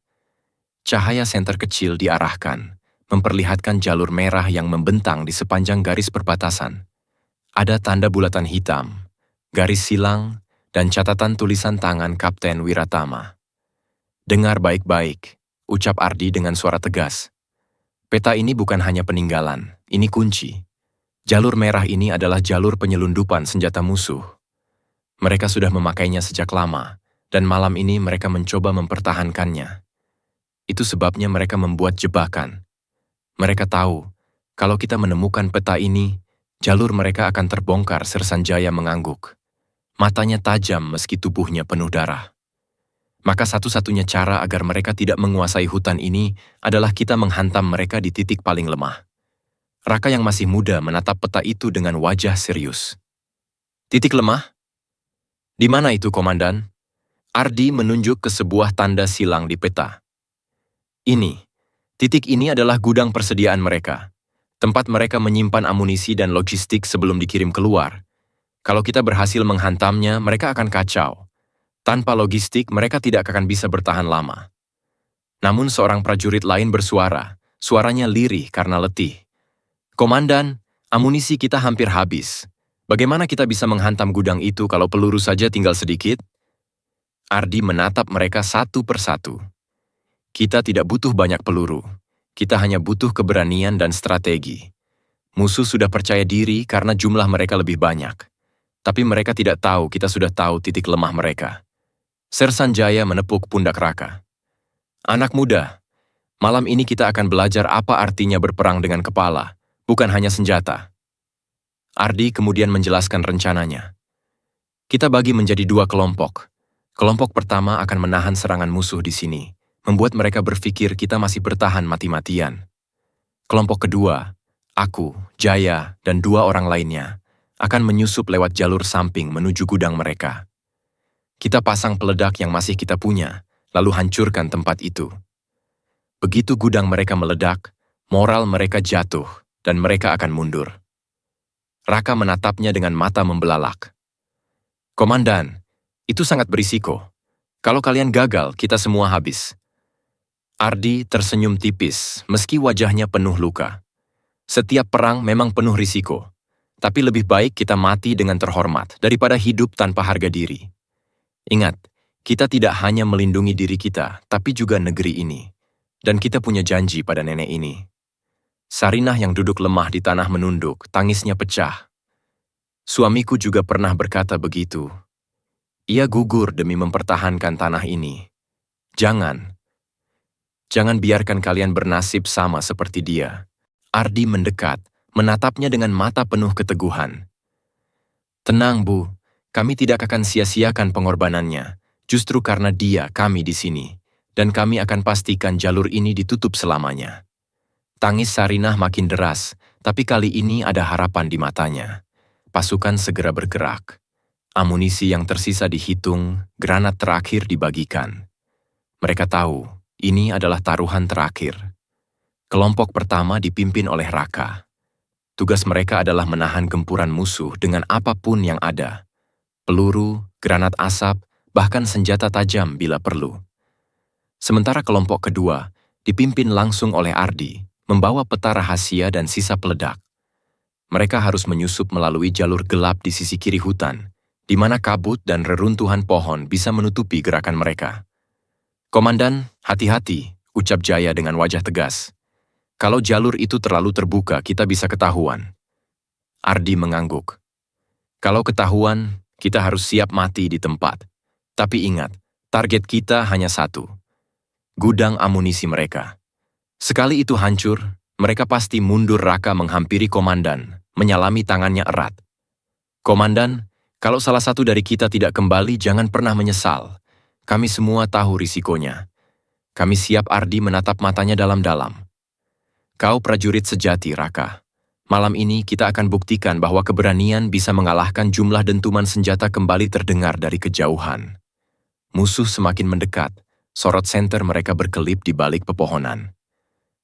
Cahaya senter kecil diarahkan, memperlihatkan jalur merah yang membentang di sepanjang garis perbatasan. Ada tanda bulatan hitam, garis silang, dan catatan tulisan tangan Kapten Wiratama. Dengar baik-baik, ucap Ardi dengan suara tegas. Peta ini bukan hanya peninggalan, ini kunci. Jalur merah ini adalah jalur penyelundupan senjata musuh. Mereka sudah memakainya sejak lama, dan malam ini mereka mencoba mempertahankannya. Itu sebabnya mereka membuat jebakan. Mereka tahu, kalau kita menemukan peta ini, jalur mereka akan terbongkar. Sersan Jaya mengangguk. Matanya tajam meski tubuhnya penuh darah. Maka satu-satunya cara agar mereka tidak menguasai hutan ini adalah kita menghantam mereka di titik paling lemah. Raka yang masih muda menatap peta itu dengan wajah serius. Titik lemah? Di mana itu, Komandan? Ardi menunjuk ke sebuah tanda silang di peta. Ini, titik ini adalah gudang persediaan mereka. Tempat mereka menyimpan amunisi dan logistik sebelum dikirim keluar. Kalau kita berhasil menghantamnya, mereka akan kacau. Tanpa logistik, mereka tidak akan bisa bertahan lama. Namun seorang prajurit lain bersuara, suaranya lirih karena letih. Komandan, amunisi kita hampir habis. Bagaimana kita bisa menghantam gudang itu kalau peluru saja tinggal sedikit? Ardi menatap mereka satu persatu. Kita tidak butuh banyak peluru. Kita hanya butuh keberanian dan strategi. Musuh sudah percaya diri karena jumlah mereka lebih banyak. Tapi mereka tidak tahu kita sudah tahu titik lemah mereka. Sersan Jaya menepuk pundak Raka. Anak muda, malam ini kita akan belajar apa artinya berperang dengan kepala, bukan hanya senjata. Ardi kemudian menjelaskan rencananya. Kita bagi menjadi 2 kelompok. Kelompok pertama akan menahan serangan musuh di sini, membuat mereka berpikir kita masih bertahan mati-matian. Kelompok kedua, aku, Jaya, dan 2 orang lainnya, akan menyusup lewat jalur samping menuju gudang mereka. Kita pasang peledak yang masih kita punya, lalu hancurkan tempat itu. Begitu gudang mereka meledak, moral mereka jatuh, dan mereka akan mundur. Raka menatapnya dengan mata membelalak. Komandan, itu sangat berisiko. Kalau kalian gagal, kita semua habis. Ardi tersenyum tipis, meski wajahnya penuh luka. Setiap perang memang penuh risiko, tapi lebih baik kita mati dengan terhormat daripada hidup tanpa harga diri. Ingat, kita tidak hanya melindungi diri kita, tapi juga negeri ini. Dan kita punya janji pada nenek ini. Sarinah yang duduk lemah di tanah menunduk, tangisnya pecah. Suamiku juga pernah berkata begitu. Ia gugur demi mempertahankan tanah ini. Jangan biarkan kalian bernasib sama seperti dia. Ardi mendekat, menatapnya dengan mata penuh keteguhan. Tenang, Bu, kami tidak akan sia-siakan pengorbanannya. Justru karena dia, kami di sini. Dan kami akan pastikan jalur ini ditutup selamanya. Tangis Sarinah makin deras, tapi kali ini ada harapan di matanya. Pasukan segera bergerak. Amunisi yang tersisa dihitung, granat terakhir dibagikan. Mereka tahu, ini adalah taruhan terakhir. Kelompok pertama dipimpin oleh Raka. Tugas mereka adalah menahan gempuran musuh dengan apapun yang ada. Peluru, granat asap, bahkan senjata tajam bila perlu. Sementara kelompok kedua dipimpin langsung oleh Ardi, membawa peta rahasia dan sisa peledak. Mereka harus menyusup melalui jalur gelap di sisi kiri hutan, di mana kabut dan reruntuhan pohon bisa menutupi gerakan mereka. "Komandan, hati-hati," ucap Jaya dengan wajah tegas. "Kalau jalur itu terlalu terbuka, kita bisa ketahuan." Ardi mengangguk. "Kalau ketahuan, kita harus siap mati di tempat. Tapi ingat, target kita hanya satu. Gudang amunisi mereka. Sekali itu hancur, mereka pasti mundur." Raka menghampiri komandan, menyalami tangannya erat. "Komandan, kalau salah satu dari kita tidak kembali, jangan pernah menyesal. Kami semua tahu risikonya. Kami siap." Ardi menatap matanya dalam-dalam. "Kau prajurit sejati, Raka. Malam ini kita akan buktikan bahwa keberanian bisa mengalahkan." Jumlah dentuman senjata kembali terdengar dari kejauhan. Musuh semakin mendekat, sorot senter mereka berkelip di balik pepohonan.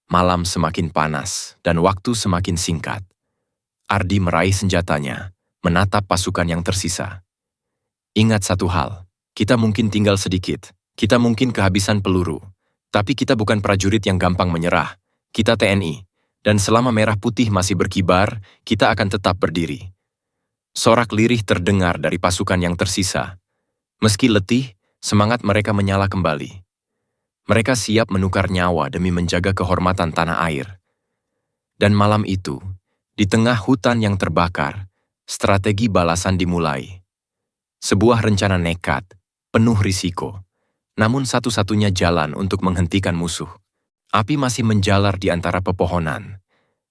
Malam semakin panas, dan waktu semakin singkat. Ardi meraih senjatanya, menatap pasukan yang tersisa. "Ingat satu hal, kita mungkin tinggal sedikit, kita mungkin kehabisan peluru, tapi kita bukan prajurit yang gampang menyerah. Kita TNI, dan selama merah putih masih berkibar, kita akan tetap berdiri." Sorak lirih terdengar dari pasukan yang tersisa. Meski letih, semangat mereka menyala kembali. Mereka siap menukar nyawa demi menjaga kehormatan tanah air. Dan malam itu, di tengah hutan yang terbakar, strategi balasan dimulai. Sebuah rencana nekat, penuh risiko, namun satu-satunya jalan untuk menghentikan musuh. Api masih menjalar di antara pepohonan.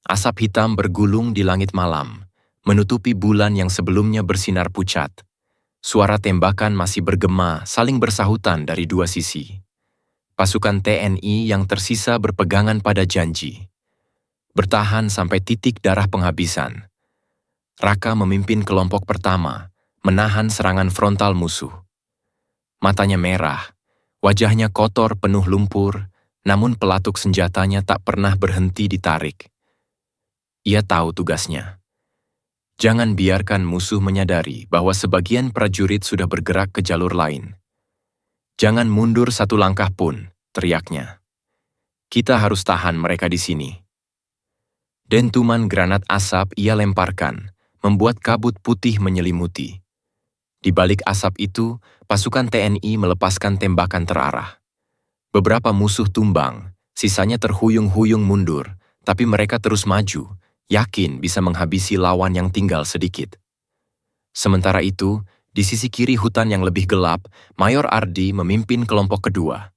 Asap hitam bergulung di langit malam, menutupi bulan yang sebelumnya bersinar pucat. Suara tembakan masih bergema, saling bersahutan dari dua sisi. Pasukan TNI yang tersisa berpegangan pada janji. Bertahan sampai titik darah penghabisan. Raka memimpin kelompok pertama, menahan serangan frontal musuh. Matanya merah, wajahnya kotor penuh lumpur, namun pelatuk senjatanya tak pernah berhenti ditarik. Ia tahu tugasnya. Jangan biarkan musuh menyadari bahwa sebagian prajurit sudah bergerak ke jalur lain. "Jangan mundur satu langkah pun," teriaknya. "Kita harus tahan mereka di sini." Dentuman granat asap ia lemparkan, membuat kabut putih menyelimuti. Di balik asap itu, pasukan TNI melepaskan tembakan terarah. Beberapa musuh tumbang, sisanya terhuyung-huyung mundur, tapi mereka terus maju, yakin bisa menghabisi lawan yang tinggal sedikit. Sementara itu, di sisi kiri hutan yang lebih gelap, Mayor Ardi memimpin kelompok kedua.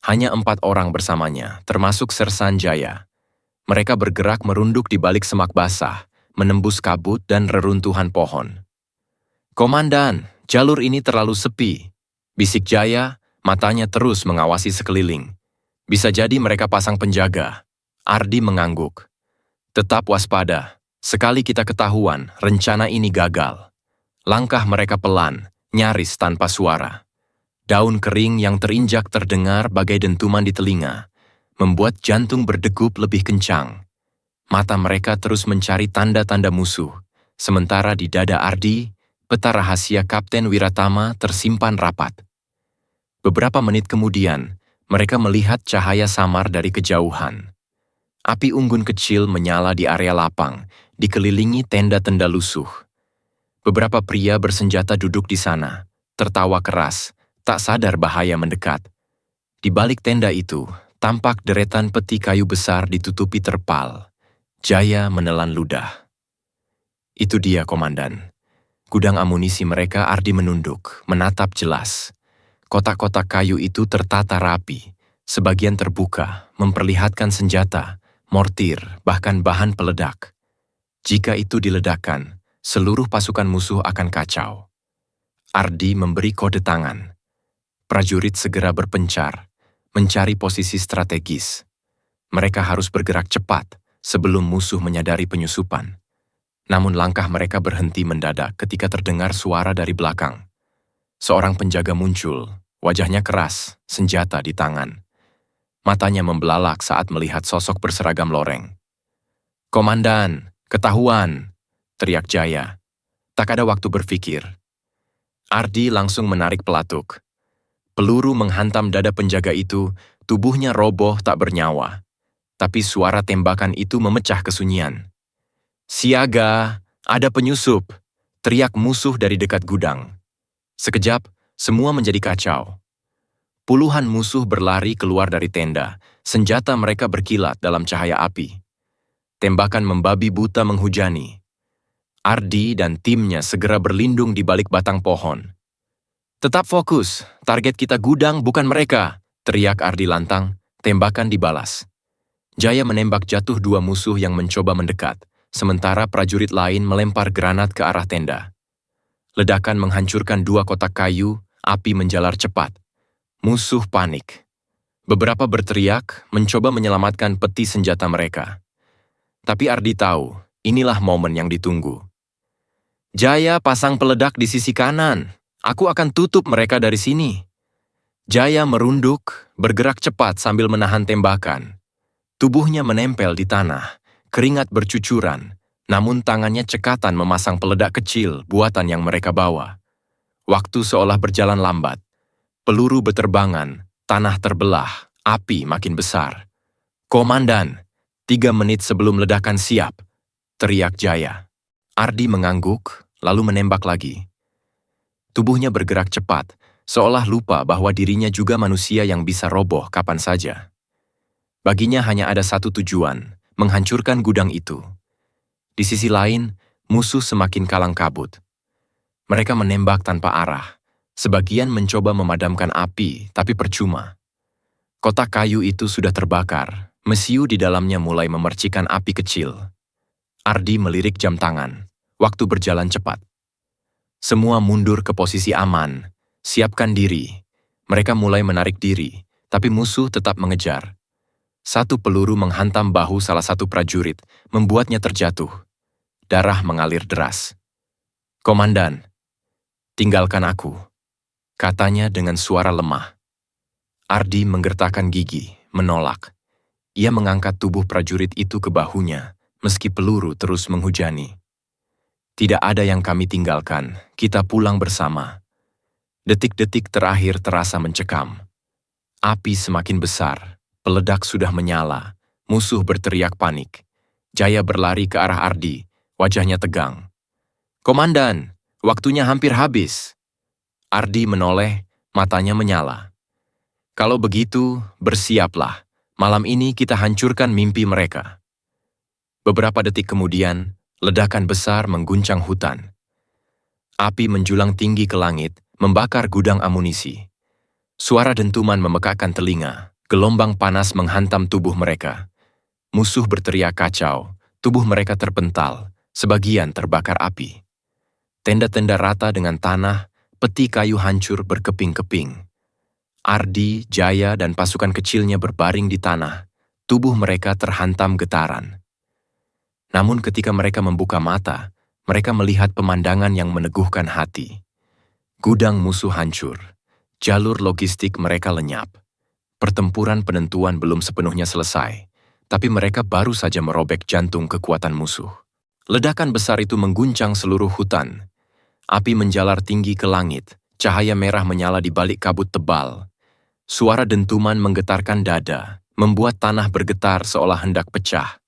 Hanya 4 orang bersamanya, termasuk Sersan Jaya. Mereka bergerak merunduk di balik semak basah, menembus kabut dan reruntuhan pohon. "Komandan, jalur ini terlalu sepi," bisik Jaya, matanya terus mengawasi sekeliling. "Bisa jadi mereka pasang penjaga." Ardi mengangguk. "Tetap waspada, sekali kita ketahuan, rencana ini gagal." Langkah mereka pelan, nyaris tanpa suara. Daun kering yang terinjak terdengar bagai dentuman di telinga, membuat jantung berdegup lebih kencang. Mata mereka terus mencari tanda-tanda musuh, sementara di dada Ardi, peta rahasia Kapten Wiratama tersimpan rapat. Beberapa menit kemudian, mereka melihat cahaya samar dari kejauhan. Api unggun kecil menyala di area lapang, dikelilingi tenda-tenda lusuh. Beberapa pria bersenjata duduk di sana, tertawa keras, tak sadar bahaya mendekat. Di balik tenda itu, tampak deretan peti kayu besar ditutupi terpal. Jaya menelan ludah. "Itu dia, Komandan." Gudang amunisi mereka. Ardi menunduk, menatap jelas. Kotak-kotak kayu itu tertata rapi, sebagian terbuka, memperlihatkan senjata, mortir, bahkan bahan peledak. Jika itu diledakkan, seluruh pasukan musuh akan kacau. Ardi memberi kode tangan. Prajurit segera berpencar, mencari posisi strategis. Mereka harus bergerak cepat, sebelum musuh menyadari penyusupan. Namun langkah mereka berhenti mendadak ketika terdengar suara dari belakang. Seorang penjaga muncul, wajahnya keras, senjata di tangan. Matanya membelalak saat melihat sosok berseragam loreng. "Komandan, ketahuan!" teriak Jaya. Tak ada waktu berpikir. Ardi langsung menarik pelatuk. Peluru menghantam dada penjaga itu, tubuhnya roboh tak bernyawa. Tapi suara tembakan itu memecah kesunyian. "Siaga, ada penyusup!" teriak musuh dari dekat gudang. Sekejap, semua menjadi kacau. Puluhan musuh berlari keluar dari tenda, senjata mereka berkilat dalam cahaya api. Tembakan membabi buta menghujani. Ardi dan timnya segera berlindung di balik batang pohon. "Tetap fokus, target kita gudang bukan mereka," teriak Ardi lantang, tembakan dibalas. Jaya menembak jatuh dua musuh yang mencoba mendekat, sementara prajurit lain melempar granat ke arah tenda. Ledakan menghancurkan dua kotak kayu, api menjalar cepat. Musuh panik. Beberapa berteriak, mencoba menyelamatkan peti senjata mereka. Tapi Ardi tahu, inilah momen yang ditunggu. "Jaya pasang peledak di sisi kanan. Aku akan tutup mereka dari sini." Jaya merunduk, bergerak cepat sambil menahan tembakan. Tubuhnya menempel di tanah, keringat bercucuran, namun tangannya cekatan memasang peledak kecil buatan yang mereka bawa. Waktu seolah berjalan lambat. Peluru beterbangan, tanah terbelah, api makin besar. "Komandan, 3 menit sebelum ledakan siap!" teriak Jaya. Ardi mengangguk, lalu menembak lagi. Tubuhnya bergerak cepat, seolah lupa bahwa dirinya juga manusia yang bisa roboh kapan saja. Baginya hanya ada satu tujuan, menghancurkan gudang itu. Di sisi lain, musuh semakin kalang kabut. Mereka menembak tanpa arah. Sebagian mencoba memadamkan api, tapi percuma. Kotak kayu itu sudah terbakar, mesiu di dalamnya mulai memercikan api kecil. Ardi melirik jam tangan. Waktu berjalan cepat. Semua mundur ke posisi aman. Siapkan diri. Mereka mulai menarik diri, tapi musuh tetap mengejar. Satu peluru menghantam bahu salah satu prajurit, membuatnya terjatuh. Darah mengalir deras. "Komandan, tinggalkan aku," katanya dengan suara lemah. Ardi menggertakkan gigi, menolak. Ia mengangkat tubuh prajurit itu ke bahunya, meski peluru terus menghujani. "Tidak ada yang kami tinggalkan, kita pulang bersama." Detik-detik terakhir terasa mencekam. Api semakin besar, peledak sudah menyala, musuh berteriak panik. Jaya berlari ke arah Ardi, wajahnya tegang. "Komandan, waktunya hampir habis." Ardi menoleh, matanya menyala. "Kalau begitu, bersiaplah. Malam ini kita hancurkan mimpi mereka." Beberapa detik kemudian, ledakan besar mengguncang hutan. Api menjulang tinggi ke langit, membakar gudang amunisi. Suara dentuman memekakkan telinga, gelombang panas menghantam tubuh mereka. Musuh berteriak kacau, tubuh mereka terpental, sebagian terbakar api. Tenda-tenda rata dengan tanah, peti kayu hancur berkeping-keping. Ardi, Jaya, dan pasukan kecilnya berbaring di tanah, tubuh mereka terhantam getaran. Namun ketika mereka membuka mata, mereka melihat pemandangan yang meneguhkan hati. Gudang musuh hancur, jalur logistik mereka lenyap. Pertempuran penentuan belum sepenuhnya selesai, tapi mereka baru saja merobek jantung kekuatan musuh. Ledakan besar itu mengguncang seluruh hutan. Api menjalar tinggi ke langit, cahaya merah menyala di balik kabut tebal. Suara dentuman menggetarkan dada, membuat tanah bergetar seolah hendak pecah.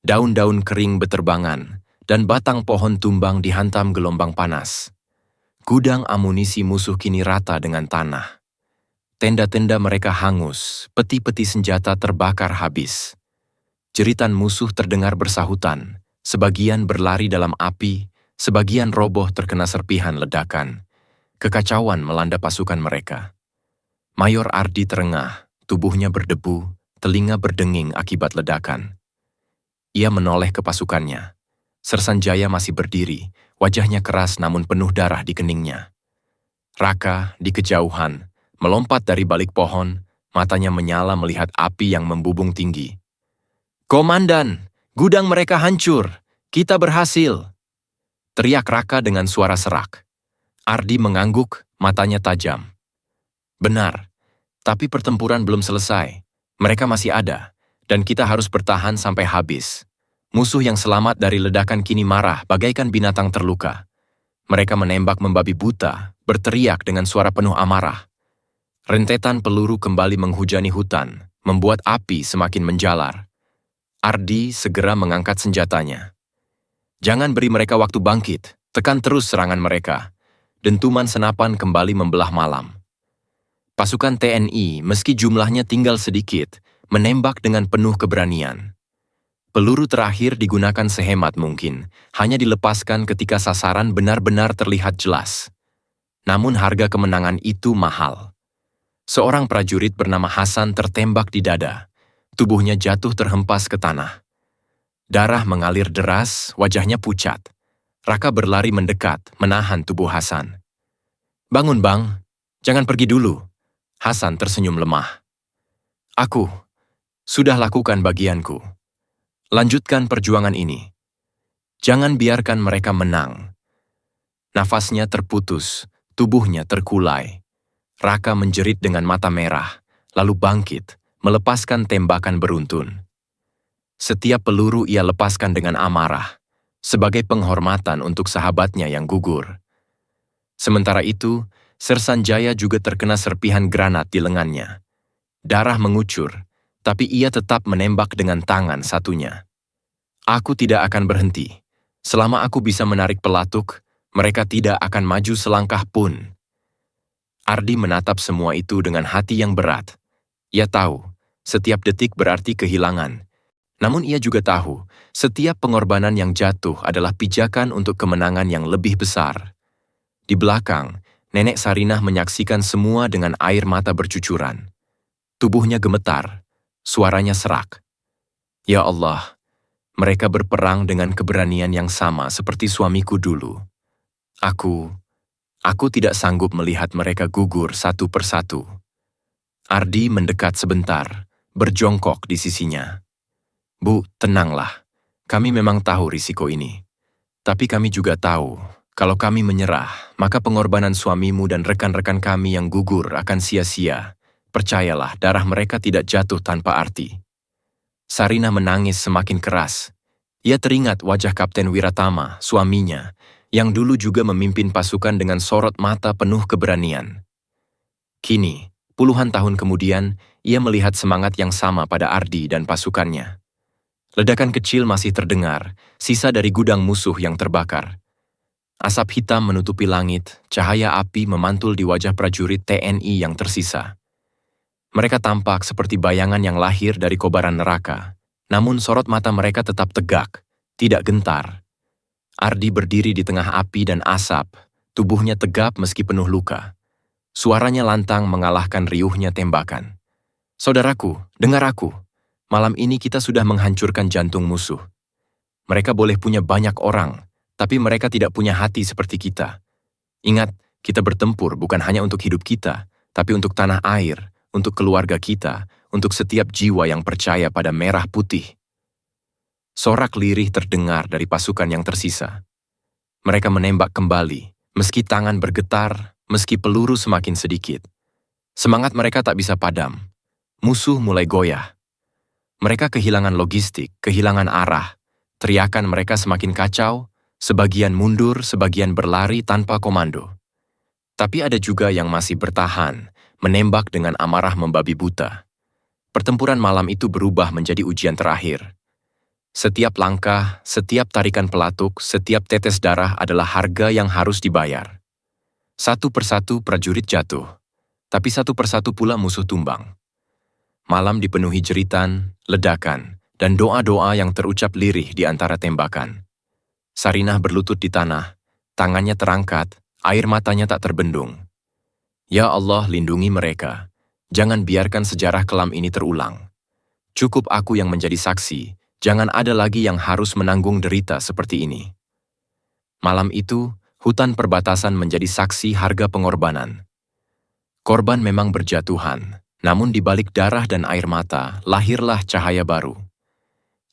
Daun-daun kering beterbangan, dan batang pohon tumbang dihantam gelombang panas. Gudang amunisi musuh kini rata dengan tanah. Tenda-tenda mereka hangus, peti-peti senjata terbakar habis. Jeritan musuh terdengar bersahutan. Sebagian berlari dalam api, sebagian roboh terkena serpihan ledakan. Kekacauan melanda pasukan mereka. Mayor Ardi terengah, tubuhnya berdebu, telinga berdenging akibat ledakan. Ia menoleh ke pasukannya. Sersan Jaya masih berdiri, wajahnya keras namun penuh darah di keningnya. Raka, di kejauhan, melompat dari balik pohon, matanya menyala melihat api yang membubung tinggi. "Komandan, Gudang mereka hancur! Kita berhasil! Teriak Raka dengan suara serak. Ardi mengangguk, matanya tajam. Benar, tapi pertempuran belum selesai. Mereka masih ada, dan kita harus bertahan sampai habis. Musuh yang selamat dari ledakan kini marah bagaikan binatang terluka. Mereka menembak membabi buta, berteriak dengan suara penuh amarah. Rentetan peluru kembali menghujani hutan, membuat api semakin menjalar. Ardi segera mengangkat senjatanya. Jangan beri mereka waktu bangkit, tekan terus serangan mereka. Dentuman senapan kembali membelah malam. Pasukan TNI, meski jumlahnya tinggal sedikit, menembak dengan penuh keberanian. Peluru terakhir digunakan sehemat mungkin, hanya dilepaskan ketika sasaran benar-benar terlihat jelas. Namun harga kemenangan itu mahal. Seorang prajurit bernama Hasan tertembak di dada. Tubuhnya jatuh terhempas ke tanah. Darah mengalir deras, wajahnya pucat. Raka berlari mendekat, menahan tubuh Hasan. "Bangun, Bang. Jangan pergi dulu." Hasan tersenyum lemah. "Aku sudah lakukan bagianku. Lanjutkan perjuangan ini. Jangan biarkan mereka menang." Nafasnya terputus, tubuhnya terkulai. Raka menjerit dengan mata merah, lalu bangkit, melepaskan tembakan beruntun. Setiap peluru ia lepaskan dengan amarah, sebagai penghormatan untuk sahabatnya yang gugur. Sementara itu, Sersan Jaya juga terkena serpihan granat di lengannya. Darah mengucur, tapi ia tetap menembak dengan tangan satunya. "Aku tidak akan berhenti. Selama aku bisa menarik pelatuk, mereka tidak akan maju selangkah pun." Ardi menatap semua itu dengan hati yang berat. Ia tahu, setiap detik berarti kehilangan. Namun ia juga tahu, setiap pengorbanan yang jatuh adalah pijakan untuk kemenangan yang lebih besar. Di belakang, Nenek Sarinah menyaksikan semua dengan air mata bercucuran. Tubuhnya gemetar, suaranya serak. "Ya Allah, mereka berperang dengan keberanian yang sama seperti suamiku dulu. Aku tidak sanggup melihat mereka gugur satu persatu." Ardi mendekat sebentar, berjongkok di sisinya. "Bu, tenanglah. Kami memang tahu risiko ini. Tapi kami juga tahu, kalau kami menyerah, maka pengorbanan suamimu dan rekan-rekan kami yang gugur akan sia-sia. Percayalah, darah mereka tidak jatuh tanpa arti." Sarinah menangis semakin keras. Ia teringat wajah Kapten Wiratama, suaminya, yang dulu juga memimpin pasukan dengan sorot mata penuh keberanian. Kini, puluhan tahun kemudian, ia melihat semangat yang sama pada Ardi dan pasukannya. Ledakan kecil masih terdengar, sisa dari gudang musuh yang terbakar. Asap hitam menutupi langit, cahaya api memantul di wajah prajurit TNI yang tersisa. Mereka tampak seperti bayangan yang lahir dari kobaran neraka, namun sorot mata mereka tetap tegak, tidak gentar. Ardi berdiri di tengah api dan asap, tubuhnya tegap meski penuh luka. Suaranya lantang mengalahkan riuhnya tembakan. "Saudaraku, dengar aku. Malam ini kita sudah menghancurkan jantung musuh. Mereka boleh punya banyak orang, tapi mereka tidak punya hati seperti kita. Ingat, kita bertempur bukan hanya untuk hidup kita, tapi untuk tanah air, untuk keluarga kita, untuk setiap jiwa yang percaya pada merah putih." Sorak lirih terdengar dari pasukan yang tersisa. Mereka menembak kembali, meski tangan bergetar, meski peluru semakin sedikit. Semangat mereka tak bisa padam. Musuh mulai goyah. Mereka kehilangan logistik, kehilangan arah. Teriakan mereka semakin kacau, sebagian mundur, sebagian berlari tanpa komando. Tapi ada juga yang masih bertahan, menembak dengan amarah membabi buta. Pertempuran malam itu berubah menjadi ujian terakhir. Setiap langkah, setiap tarikan pelatuk, setiap tetes darah adalah harga yang harus dibayar. Satu persatu prajurit jatuh, tapi satu persatu pula musuh tumbang. Malam dipenuhi jeritan, ledakan, dan doa-doa yang terucap lirih di antara tembakan. Sarinah berlutut di tanah, tangannya terangkat, air matanya tak terbendung. "Ya Allah, lindungi mereka. Jangan biarkan sejarah kelam ini terulang. Cukup aku yang menjadi saksi, jangan ada lagi yang harus menanggung derita seperti ini." Malam itu, hutan perbatasan menjadi saksi harga pengorbanan. Korban memang berjatuhan, namun di balik darah dan air mata, lahirlah cahaya baru.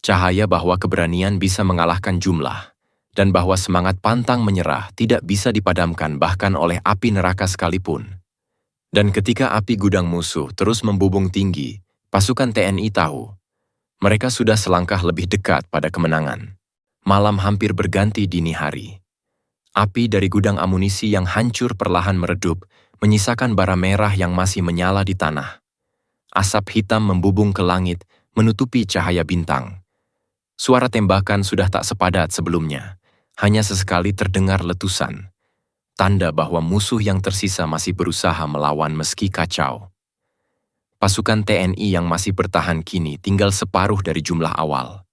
Cahaya bahwa keberanian bisa mengalahkan jumlah, dan bahwa semangat pantang menyerah tidak bisa dipadamkan bahkan oleh api neraka sekalipun. Dan ketika api gudang musuh terus membubung tinggi, pasukan TNI tahu, mereka sudah selangkah lebih dekat pada kemenangan. Malam hampir berganti dini hari. Api dari gudang amunisi yang hancur perlahan meredup, menyisakan bara merah yang masih menyala di tanah. Asap hitam membubung ke langit, menutupi cahaya bintang. Suara tembakan sudah tak sepadat sebelumnya, hanya sesekali terdengar letusan. Tanda bahwa musuh yang tersisa masih berusaha melawan meski kacau. Pasukan TNI yang masih bertahan kini tinggal separuh dari jumlah awal.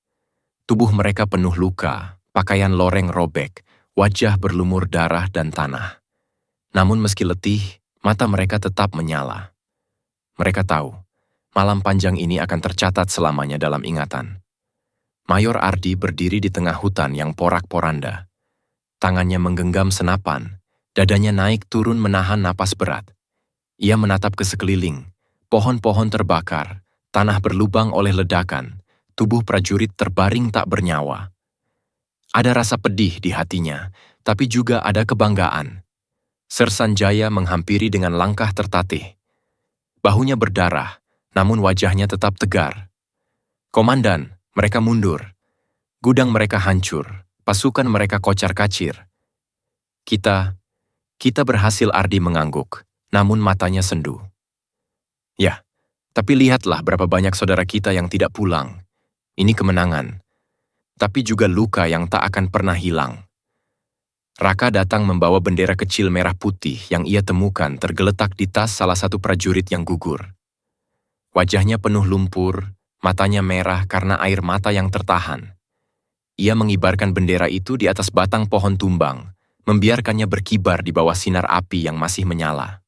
Tubuh mereka penuh luka, pakaian loreng robek, wajah berlumur darah dan tanah. Namun meski letih, mata mereka tetap menyala. Mereka tahu, malam panjang ini akan tercatat selamanya dalam ingatan. Mayor Ardi berdiri di tengah hutan yang porak-poranda. Tangannya menggenggam senapan, dadanya naik turun menahan napas berat. Ia menatap ke sekeliling, pohon-pohon terbakar, tanah berlubang oleh ledakan, tubuh prajurit terbaring tak bernyawa. Ada rasa pedih di hatinya, tapi juga ada kebanggaan. Sersanjaya menghampiri dengan langkah tertatih. Bahunya berdarah, namun wajahnya tetap tegar. "Komandan, mereka mundur. Gudang mereka hancur, pasukan mereka kocar-kacir. Kita berhasil." Ardi mengangguk, namun matanya sendu. "Ya, tapi lihatlah berapa banyak saudara kita yang tidak pulang. Ini kemenangan, tapi juga luka yang tak akan pernah hilang." Raka datang membawa bendera kecil merah putih yang ia temukan tergeletak di tas salah satu prajurit yang gugur. Wajahnya penuh lumpur, matanya merah karena air mata yang tertahan. Ia mengibarkan bendera itu di atas batang pohon tumbang, membiarkannya berkibar di bawah sinar api yang masih menyala.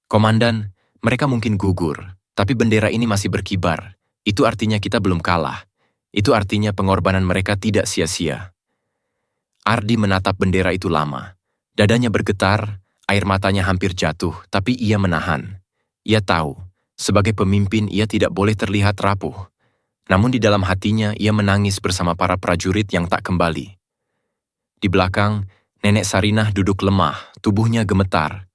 "Komandan, mereka mungkin gugur, tapi bendera ini masih berkibar. Itu artinya kita belum kalah. Itu artinya pengorbanan mereka tidak sia-sia." Ardi menatap bendera itu lama. Dadanya bergetar, air matanya hampir jatuh, tapi ia menahan. Ia tahu, sebagai pemimpin ia tidak boleh terlihat rapuh. Namun di dalam hatinya ia menangis bersama para prajurit yang tak kembali. Di belakang, Nenek Sarinah duduk lemah, tubuhnya gemetar.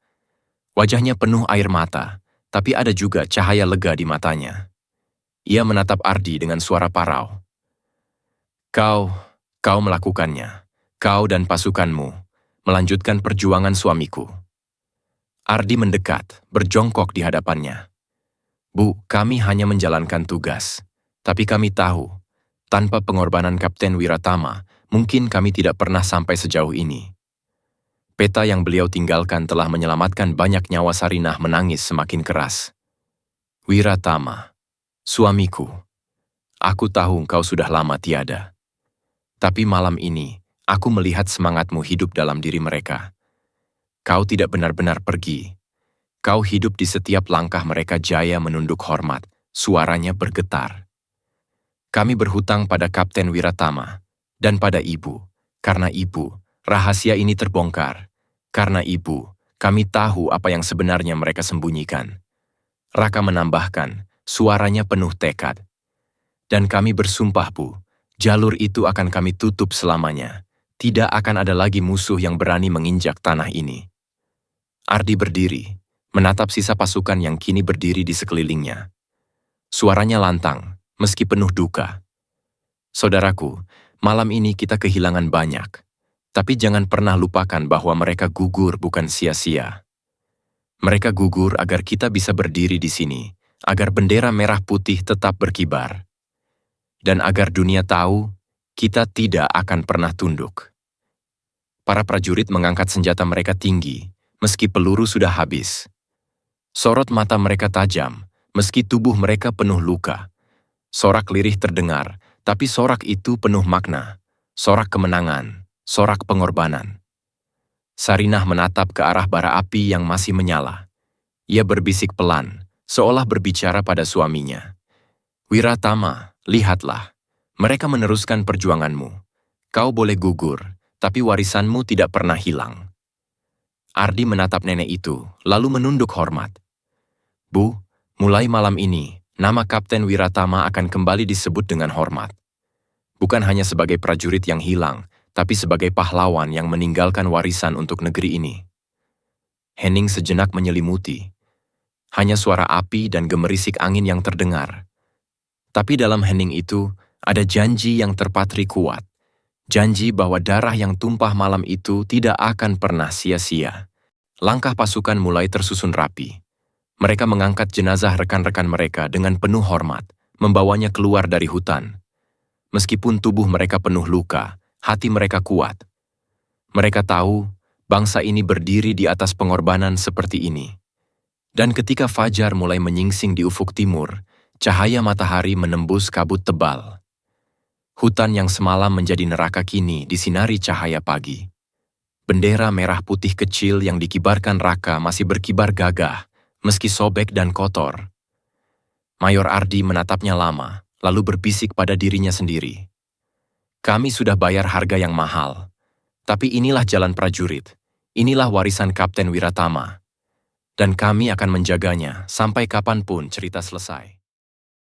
Wajahnya penuh air mata, tapi ada juga cahaya lega di matanya. Ia menatap Ardi dengan suara parau. Kau melakukannya. Kau dan pasukanmu melanjutkan perjuangan suamiku." Ardi mendekat, berjongkok di hadapannya. "Bu, kami hanya menjalankan tugas. Tapi kami tahu, tanpa pengorbanan Kapten Wiratama, mungkin kami tidak pernah sampai sejauh ini." Peta yang beliau tinggalkan telah menyelamatkan banyak nyawa. Sarinah menangis semakin keras. "Wiratama, suamiku, aku tahu engkau sudah lama tiada. Tapi malam ini, aku melihat semangatmu hidup dalam diri mereka. Kau tidak benar-benar pergi. Kau hidup di setiap langkah mereka." Jaya menunduk hormat, suaranya bergetar. "Kami berhutang pada Kapten Wiratama, dan pada Ibu. Karena Ibu, rahasia ini terbongkar. Karena Ibu, kami tahu apa yang sebenarnya mereka sembunyikan." Raka menambahkan, suaranya penuh tekad. "Dan kami bersumpah, Bu, jalur itu akan kami tutup selamanya. Tidak akan ada lagi musuh yang berani menginjak tanah ini." Ardi berdiri, menatap sisa pasukan yang kini berdiri di sekelilingnya. Suaranya lantang, meski penuh duka. "Saudaraku, malam ini kita kehilangan banyak. Tapi jangan pernah lupakan bahwa mereka gugur bukan sia-sia. Mereka gugur agar kita bisa berdiri di sini, agar bendera merah putih tetap berkibar. Dan agar dunia tahu, kita tidak akan pernah tunduk." Para prajurit mengangkat senjata mereka tinggi, meski peluru sudah habis. Sorot mata mereka tajam, meski tubuh mereka penuh luka. Sorak lirih terdengar, tapi sorak itu penuh makna. Sorak kemenangan, sorak pengorbanan. Sarinah menatap ke arah bara api yang masih menyala. Ia berbisik pelan, seolah berbicara pada suaminya. "Wiratama, lihatlah. Mereka meneruskan perjuanganmu. Kau boleh gugur, tapi warisanmu tidak pernah hilang." Ardi menatap nenek itu, lalu menunduk hormat. "Bu, mulai malam ini, nama Kapten Wiratama akan kembali disebut dengan hormat. bukan hanya sebagai prajurit yang hilang, tapi sebagai pahlawan yang meninggalkan warisan untuk negeri ini. Henning sejenak menyelimuti. Hanya suara api dan gemerisik angin yang terdengar. Tapi dalam hening itu, ada janji yang terpatri kuat. Janji bahwa darah yang tumpah malam itu tidak akan pernah sia-sia. Langkah pasukan mulai tersusun rapi. Mereka mengangkat jenazah rekan-rekan mereka dengan penuh hormat, membawanya keluar dari hutan. Meskipun tubuh mereka penuh luka, hati mereka kuat. Mereka tahu bangsa ini berdiri di atas pengorbanan seperti ini. Dan ketika fajar mulai menyingsing di ufuk timur, cahaya matahari menembus kabut tebal. Hutan yang semalam menjadi neraka kini disinari cahaya pagi. Bendera merah putih kecil yang dikibarkan Raka masih berkibar gagah, meski sobek dan kotor. Mayor Ardi menatapnya lama, lalu berbisik pada dirinya sendiri. Kami sudah bayar harga yang mahal. Tapi inilah jalan prajurit, inilah warisan Kapten Wiratama. Dan kami akan menjaganya sampai kapanpun cerita selesai.